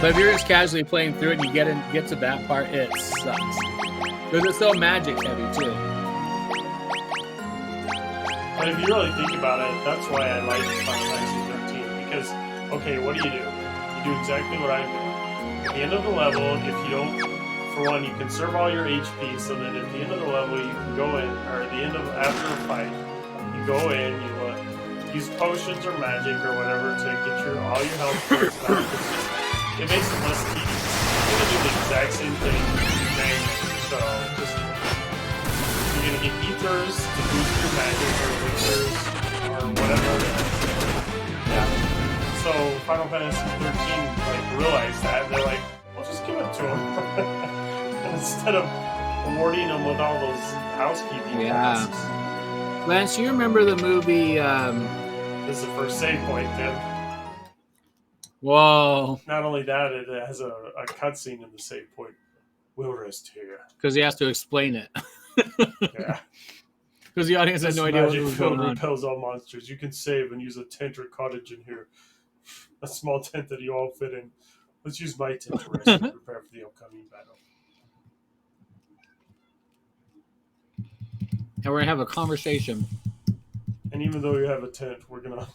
But if you're just casually playing through it and you get to that part, it sucks. Because it's so magic heavy too. But if you really think about it, that's why I like Final Fantasy 13. Because, okay, what do? You do exactly what I'm doing. At the end of the level, if you don't, for one, you conserve all your HP so that at the end of the level you can go in, or at the end of after a fight, you go in, you use potions or magic or whatever to get all your health points back. It makes it less tedious. You're gonna do the exact same thing manually. So just you're gonna get ethers to boost your magic or elixirs or whatever it is. Yeah. So Final Fantasy 13 like realized that and they're like, well, just give it to them. And instead of awarding them with all those housekeeping tasks. Lance, you remember the movie? This is the first save point, Tim. Whoa! Not only that, it has a cutscene in the save point. We'll rest here because he has to explain it. Yeah. Because the audience has no idea what was going on. Repels all monsters. You can save and use a tent or cottage in here. A small tent that you all fit in. Let's use my tent to rest and prepare for the upcoming battle. And we're going to have a conversation. And even though you have a tent, we're going to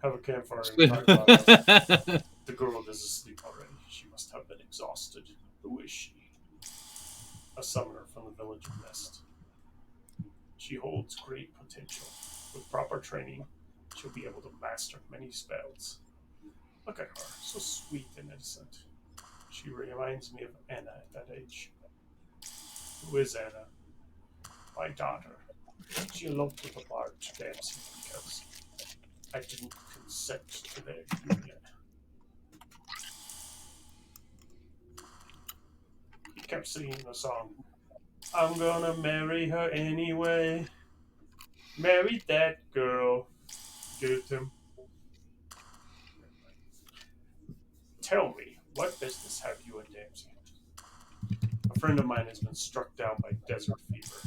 have a campfire and talk about it. The girl is asleep already. She must have been exhausted. Who is she? A summoner from the village of Nest. She holds great potential. With proper training, she'll be able to master many spells. Look at her, so sweet and innocent. She reminds me of Anna at that age. Who is Anna? My daughter. She eloped with a large dancing because I didn't consent to their union. He kept singing the song. I'm gonna marry her anyway. Marry that girl. Get it, Tim? Tell me, what business have you in Damsey? A friend of mine has been struck down by desert fever.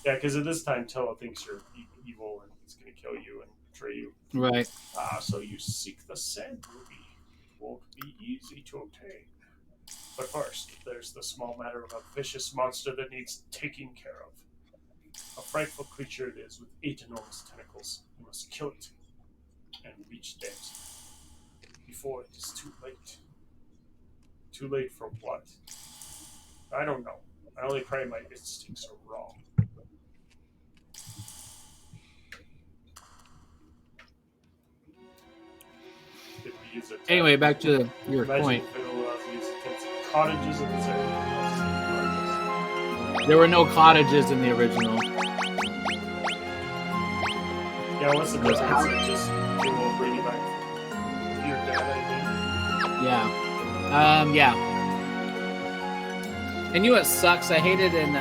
Yeah, because at this time, Tella thinks you're evil and he's going to kill you and betray you. Right. So you seek the sand ruby. Won't be easy to obtain. But first, there's the small matter of a vicious monster that needs taking care of. A frightful creature it is with 8 enormous tentacles. You must kill it and reach Damsey before it is too late. Too late for what? I don't know. I only pray my instincts are wrong. Did we use it? Anyway, back to your Imagine point. if it allows you to take cottages in this area. There were no cottages in the original. Yeah, what's the Those difference? houses. It just it will bring you back to your dad, I Yeah. Yeah. And you know what sucks? I hated in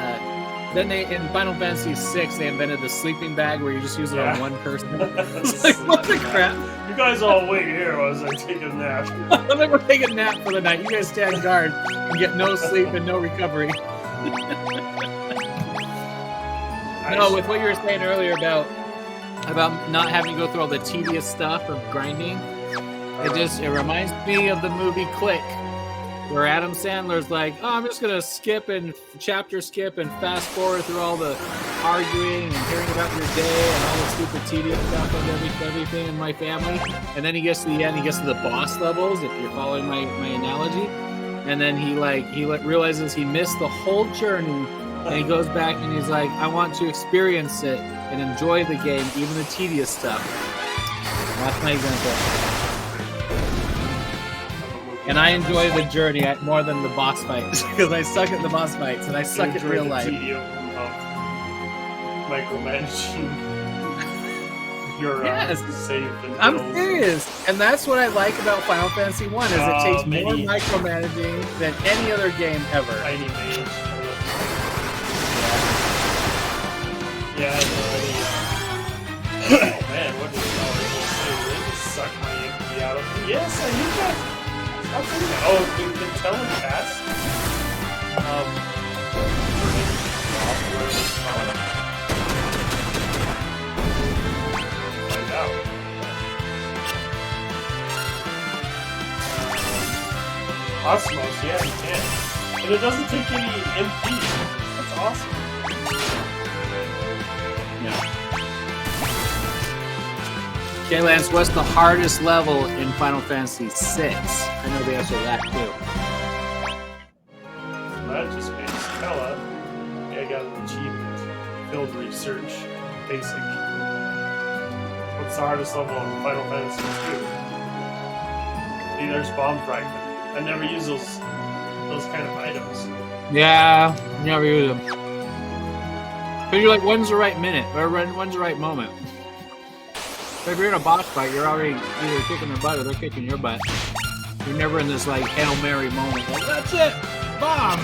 in Final Fantasy VI they invented the sleeping bag where you just use it on one person. It's like, what the crap? You guys all wait here while I take a nap. I'm gonna take a nap for the night. You guys stand guard and get no sleep and no recovery. No, with what you were saying earlier about not having to go through all the tedious stuff of grinding, it reminds me of the movie Click, where Adam Sandler's like, oh, I'm just gonna skip and fast forward through all the arguing and hearing about your day and all the stupid tedious stuff of everything in my family. And then he gets to the end, he gets to the boss levels, if you're following my analogy. And then he realizes he missed the whole journey. And he goes back and he's like, I want to experience it and enjoy the game, even the tedious stuff. That's my example. And I enjoy the journey more than the boss fights because I suck at the boss fights and I suck at real life. Tedium of micromanaging your save and I'm builds. serious. And that's what I like about Final Fantasy 1 is it takes more micromanaging than any other game ever. Tiny mage. Yeah, I already. Oh man, what did I just say? They just suck my MP out of me. Yes, I knew that. Stop doing that. Oh, the telecast. Find out. Osmos, yeah, you can. And it doesn't take any MP. That's awesome. Okay, Lance, what's the hardest level in Final Fantasy VI? I know the answer to that too. That just makes Tella. Yeah, I got an achievement. Field research. Basic. What's the hardest level in Final Fantasy 2? See, there's bomb fragment. I never use those kind of items. Yeah, never use them. But you're like, when's the right minute? Or when's the right moment? If you're in a boss fight, you're already either kicking their butt or they're kicking your butt. You're never in this like Hail Mary moment. Like, that's it! Bomb!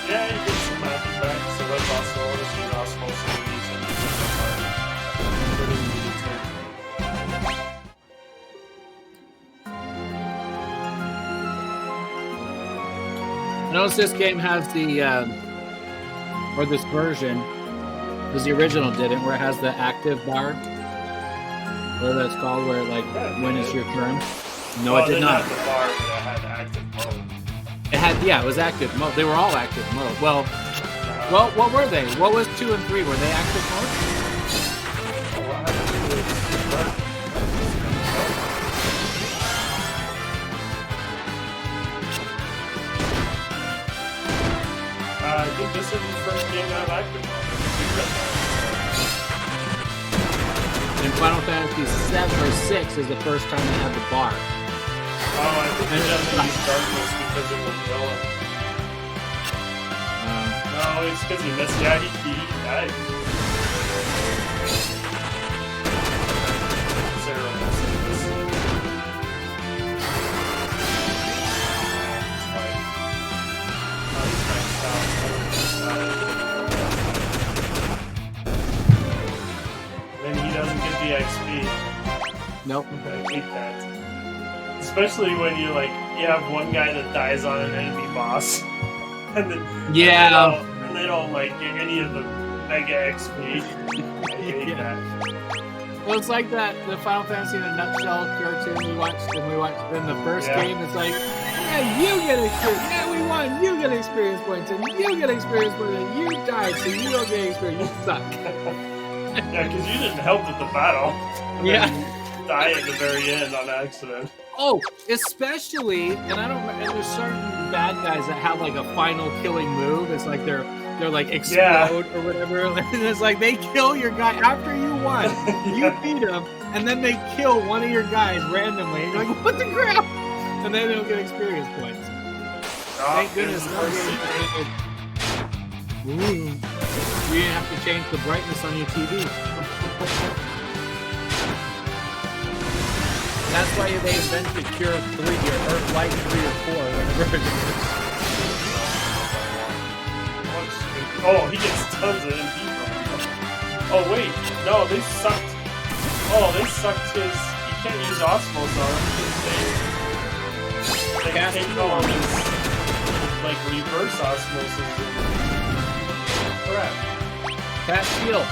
Yeah, you get some magic back, so that's also just use Osmos and use it. Notice this game has the, or this version, because the original didn't, where it has the active bar, whatever that's called, where like, when is your turn? No, it did not. It had the bar, but it had active mode. It was active mode. They were all active mode. Well, what were they? What was 2 and 3? Were they active mode? I think this is the first game out of active mode. And Final Fantasy 7 or 6 is the first time they had the bar. Oh, I think it doesn't use darkness because it will kill him. No, it's because he missed. Yeah, he died. Sarah will say this. It's fine. Oh, he's nice. doesn't get the XP. Nope. I hate that. Especially when you have one guy that dies on an enemy boss, and then Yeah. and they don't like get any of the mega XP. I hate that. Well, it's like that the Final Fantasy in a nutshell cartoon we watched in the first game. It's like, yeah, you get experience. Yeah, we won. You get experience points, and you get experience points, and you died, so you don't get experience. You suck. Yeah, because you didn't help with the battle. And Yeah. then die at the very end on accident. Oh, especially, and there's certain bad guys that have like a final killing move. It's like they're like explode or whatever. And it's like they kill your guy after you won. You beat them, and then they kill one of your guys randomly. And you're like, what the crap? And then they don't get experience points. Thank goodness. Ooh. You didn't have to change the brightness on your TV. That's why they invented Cure 3 or Light 3 or 4 or whatever it is. Oh, he gets tons of MP from him. Oh, wait. No, they sucked. Oh, they sucked his... You can't use Osmos on him because they take all his, reverse osmosis and crap. Cast Shield.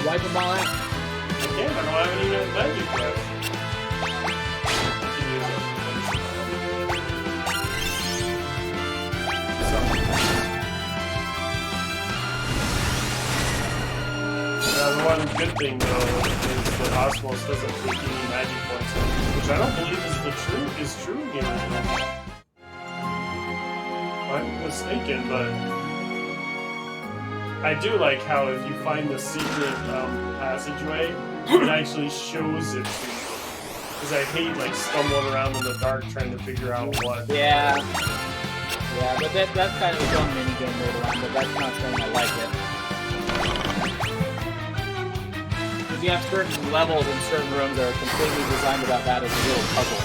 Wipe them all out. I can't. I don't have any magic left. I can use it. The one good thing though is that Osmos doesn't take any magic points, which I don't believe is true in the original. I'm mistaken, but I do like how if you find the secret passageway, it actually shows it to you. Because I hate stumbling around in the dark trying to figure out what. Yeah. Yeah, but that's kind of its own minigame later on, but that's not saying I like it. Because you have certain levels in certain rooms that are completely designed about that as a little puzzle.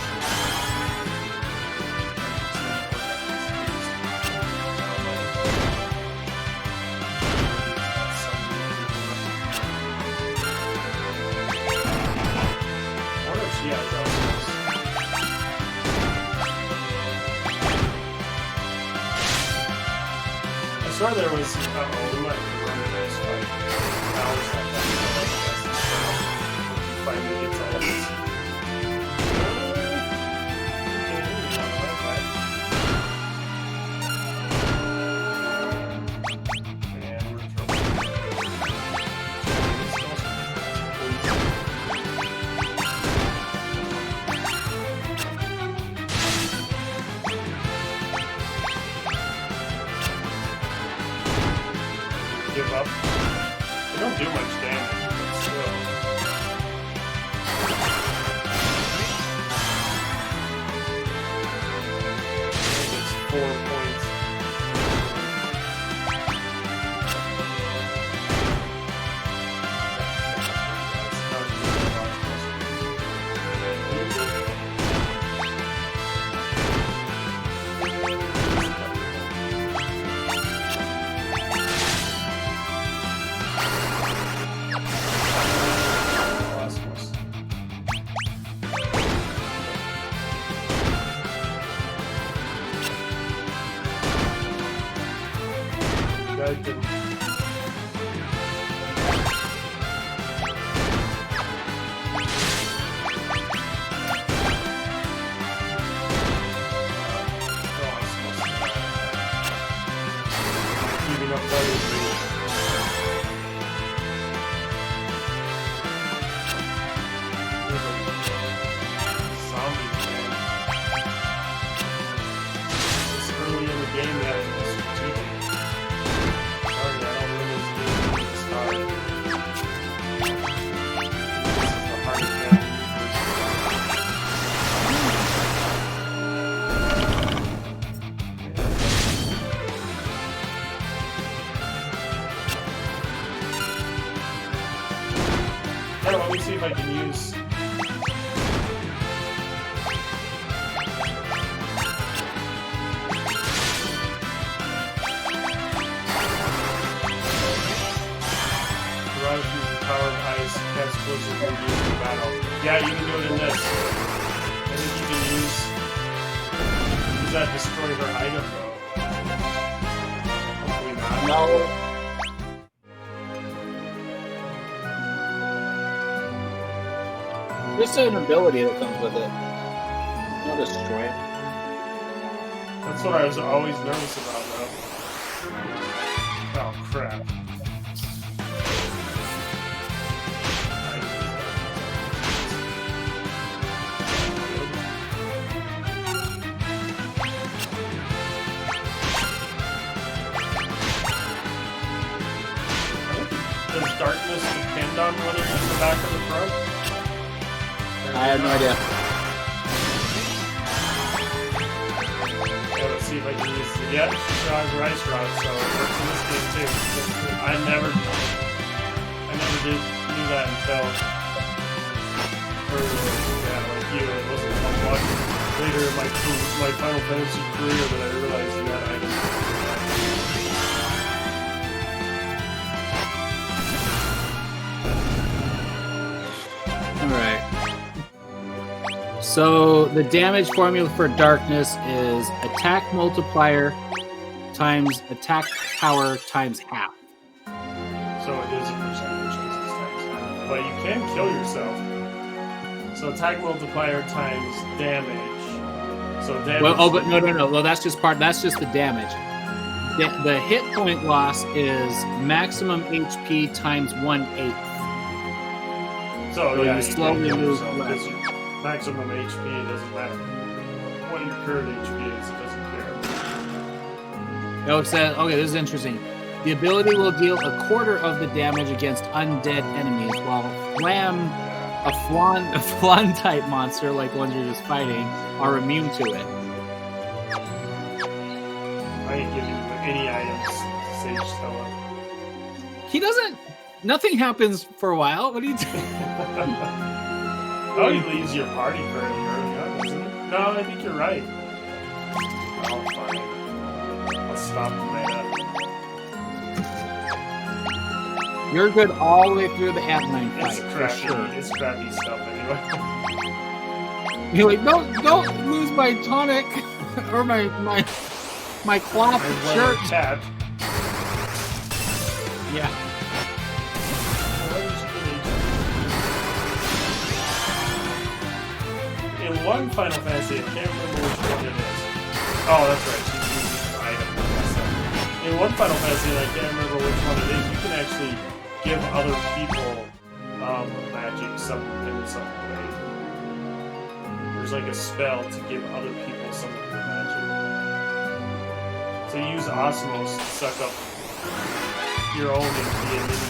I wonder if she has Osmos. I swear there was. We might have to run this fight. I always thought that was the best. Finally gets all of this. And we're in trouble. Give up. They don't do much damage, but still. I think it's 4 points. Osmos. Guy can... Keeping up better. Zombies, man. This early in the game, you have to be strategic. Sorry, I don't win this game this hard. This is the hardest game Now, let me see if I can use... Garage uses the power of ice Blizzard will use in battle. Yeah, you can do it in this. I think you can use that destroy her item though. Hopefully not. No. There's an ability that comes with it. Not destroy it. That's what I was always nervous about though. Oh crap. Does darkness depend on whether it's in the back or the front? I have no idea. Yeah, let's see if I can use it. Yeah, she draws Rice Rod, so it works in this game too. I never knew that until like you. It wasn't until much later in my Final Fantasy career that I realized you had items. Alright. So the damage formula for darkness is attack multiplier times attack power times half. So it is a percentage times half. But you can kill yourself. So attack multiplier times damage. So damage. Well, but no. Well, that's just the damage. The hit point loss is maximum HP times 1/8. So yeah, you slowly can kill lose yourself less. because your maximum HP, it doesn't matter what your current HP is, it doesn't care. Oh, it says, okay, this is interesting. The ability will deal a quarter of the damage against undead enemies, while a flan type monster, like the ones you're just fighting, are immune to it. I ain't giving you any items, Sage Stella. He doesn't. Nothing happens for a while. What are you doing? Oh, he leaves your party fairly early on, doesn't he? No, I think you're right. Oh, fine. I'll stop the man. You're good all the way through the Ant-Man fight, It's for crappy. sure. It's crappy stuff anyway. You're like, don't lose my tonic or my cloth My shirt. leather cat. Yeah. In one Final Fantasy, I can't remember which one it is. Oh, that's right. She's using the item. In one Final Fantasy, and I can't remember which one it is, you can actually give other people magic in some way. There's like a spell to give other people some of your magic. So you use Osmos to suck up your own MP, and then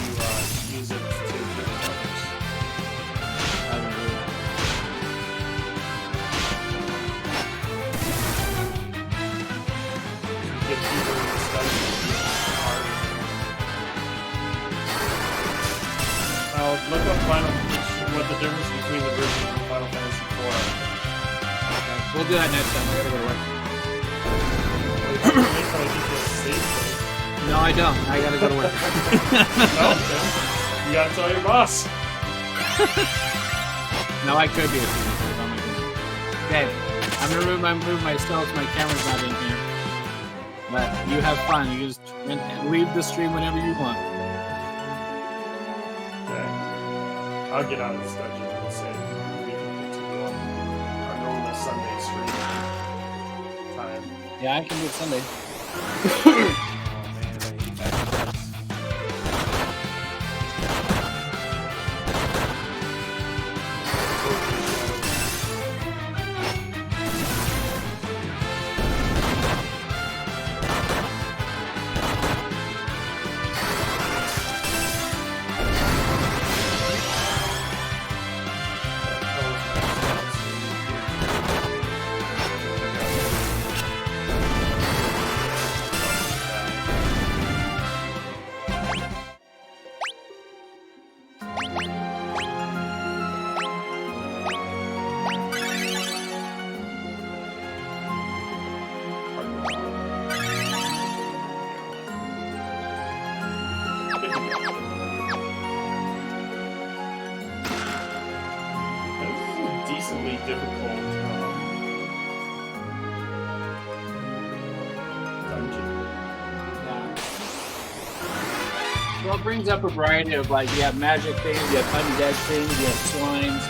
you use it to give others. I don't know that. Get people in this dungeon hard. Look up what the difference between the versions of Final Fantasy IV are. Okay, we'll do that next time. I gotta go to work. Wait till I get this save place. No, I don't. I gotta go to work. No, then you gotta tell your boss. No, I could be a few minutes. Okay, I'm gonna move myself. My camera's not in here. But you have fun. You just leave the stream whenever you want. Okay. I'll get out of this dungeon and save. We can continue on our normal Sunday stream time. Yeah, I can do it Sunday. Oh man, I hate that. incredibly difficult dungeon. Yeah. Well, it brings up a variety of, like, you have magic things, you have undead things, you have slimes.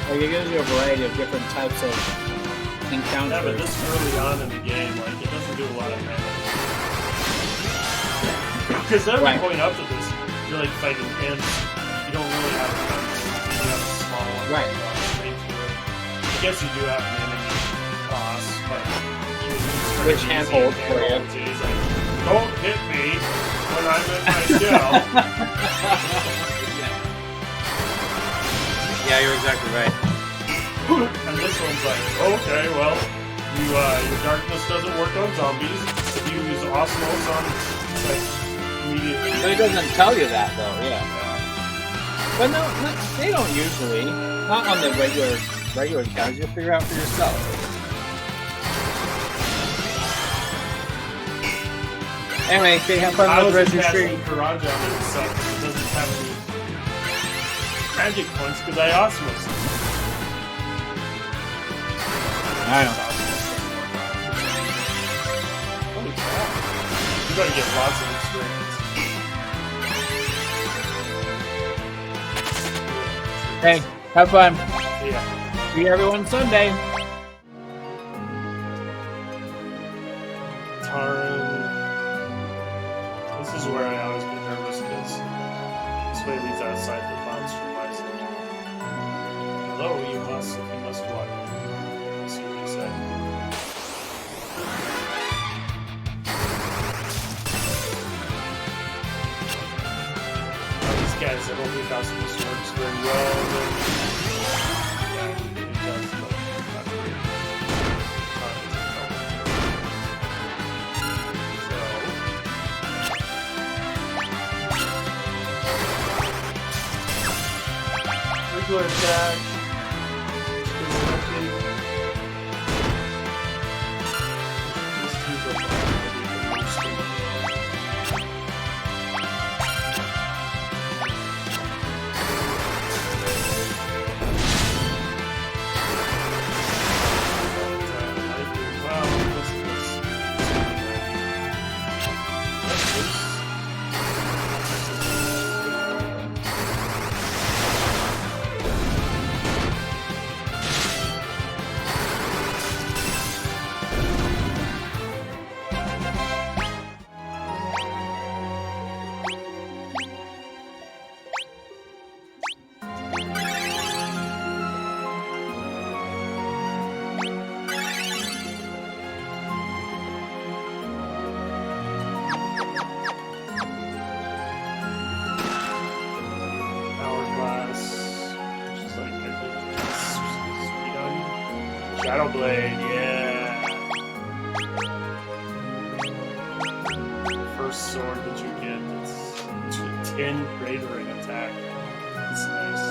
Like, it gives you a variety of different types of encounters. Yeah, but this early on in the game, like, it doesn't do a lot of damage. Because every Right. point up to this, you're like fighting imps. You don't really have guns. You have a small one. Right. Straight through it. I guess you do have an enemy boss, but Which handhold for you. He's like, don't hit me when I'm in my shell. Yeah, you're exactly right. And this one's like, okay, well, your darkness doesn't work on zombies. If you use osmos on, like, immediately. But it doesn't tell you that, though, yeah. But no, they don't usually. Not on the regular encounters. You'll figure out for yourself. Anyway, they have fun I with was Resident casting Evil. Garage on it, it sucks. It doesn't have any magic points because I osmos. I know. Holy crap. You're going to get lots of experience. Hey, have fun. Yeah. See everyone Sunday. Taran. This is where I always get nervous because this way leads outside the monster bison. Hello, you must what? Let's see what he said. These guys, I don't think osmosis works very well. But yeah, it does, but not great. Regular attack. These two go back. Shadow Blade, yeah. First sword that you get that's 10 greater in attack. That's nice.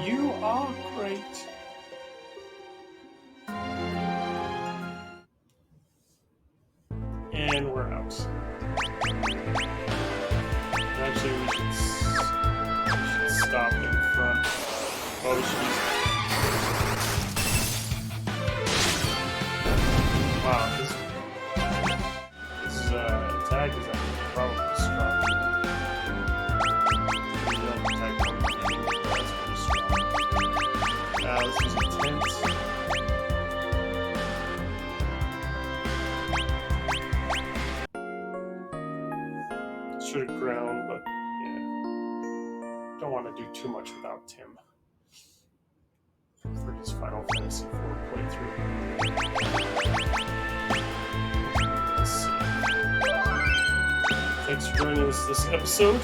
You are great. And we're out. Actually, we should stop in front. Oh, we should use. Wow, this attack is actually probably strong. That's pretty strong. This is intense. Should have ground, but yeah. Don't want to do too much without Tim for his Final Fantasy IV playthrough. Let's see. Thanks for joining us this episode.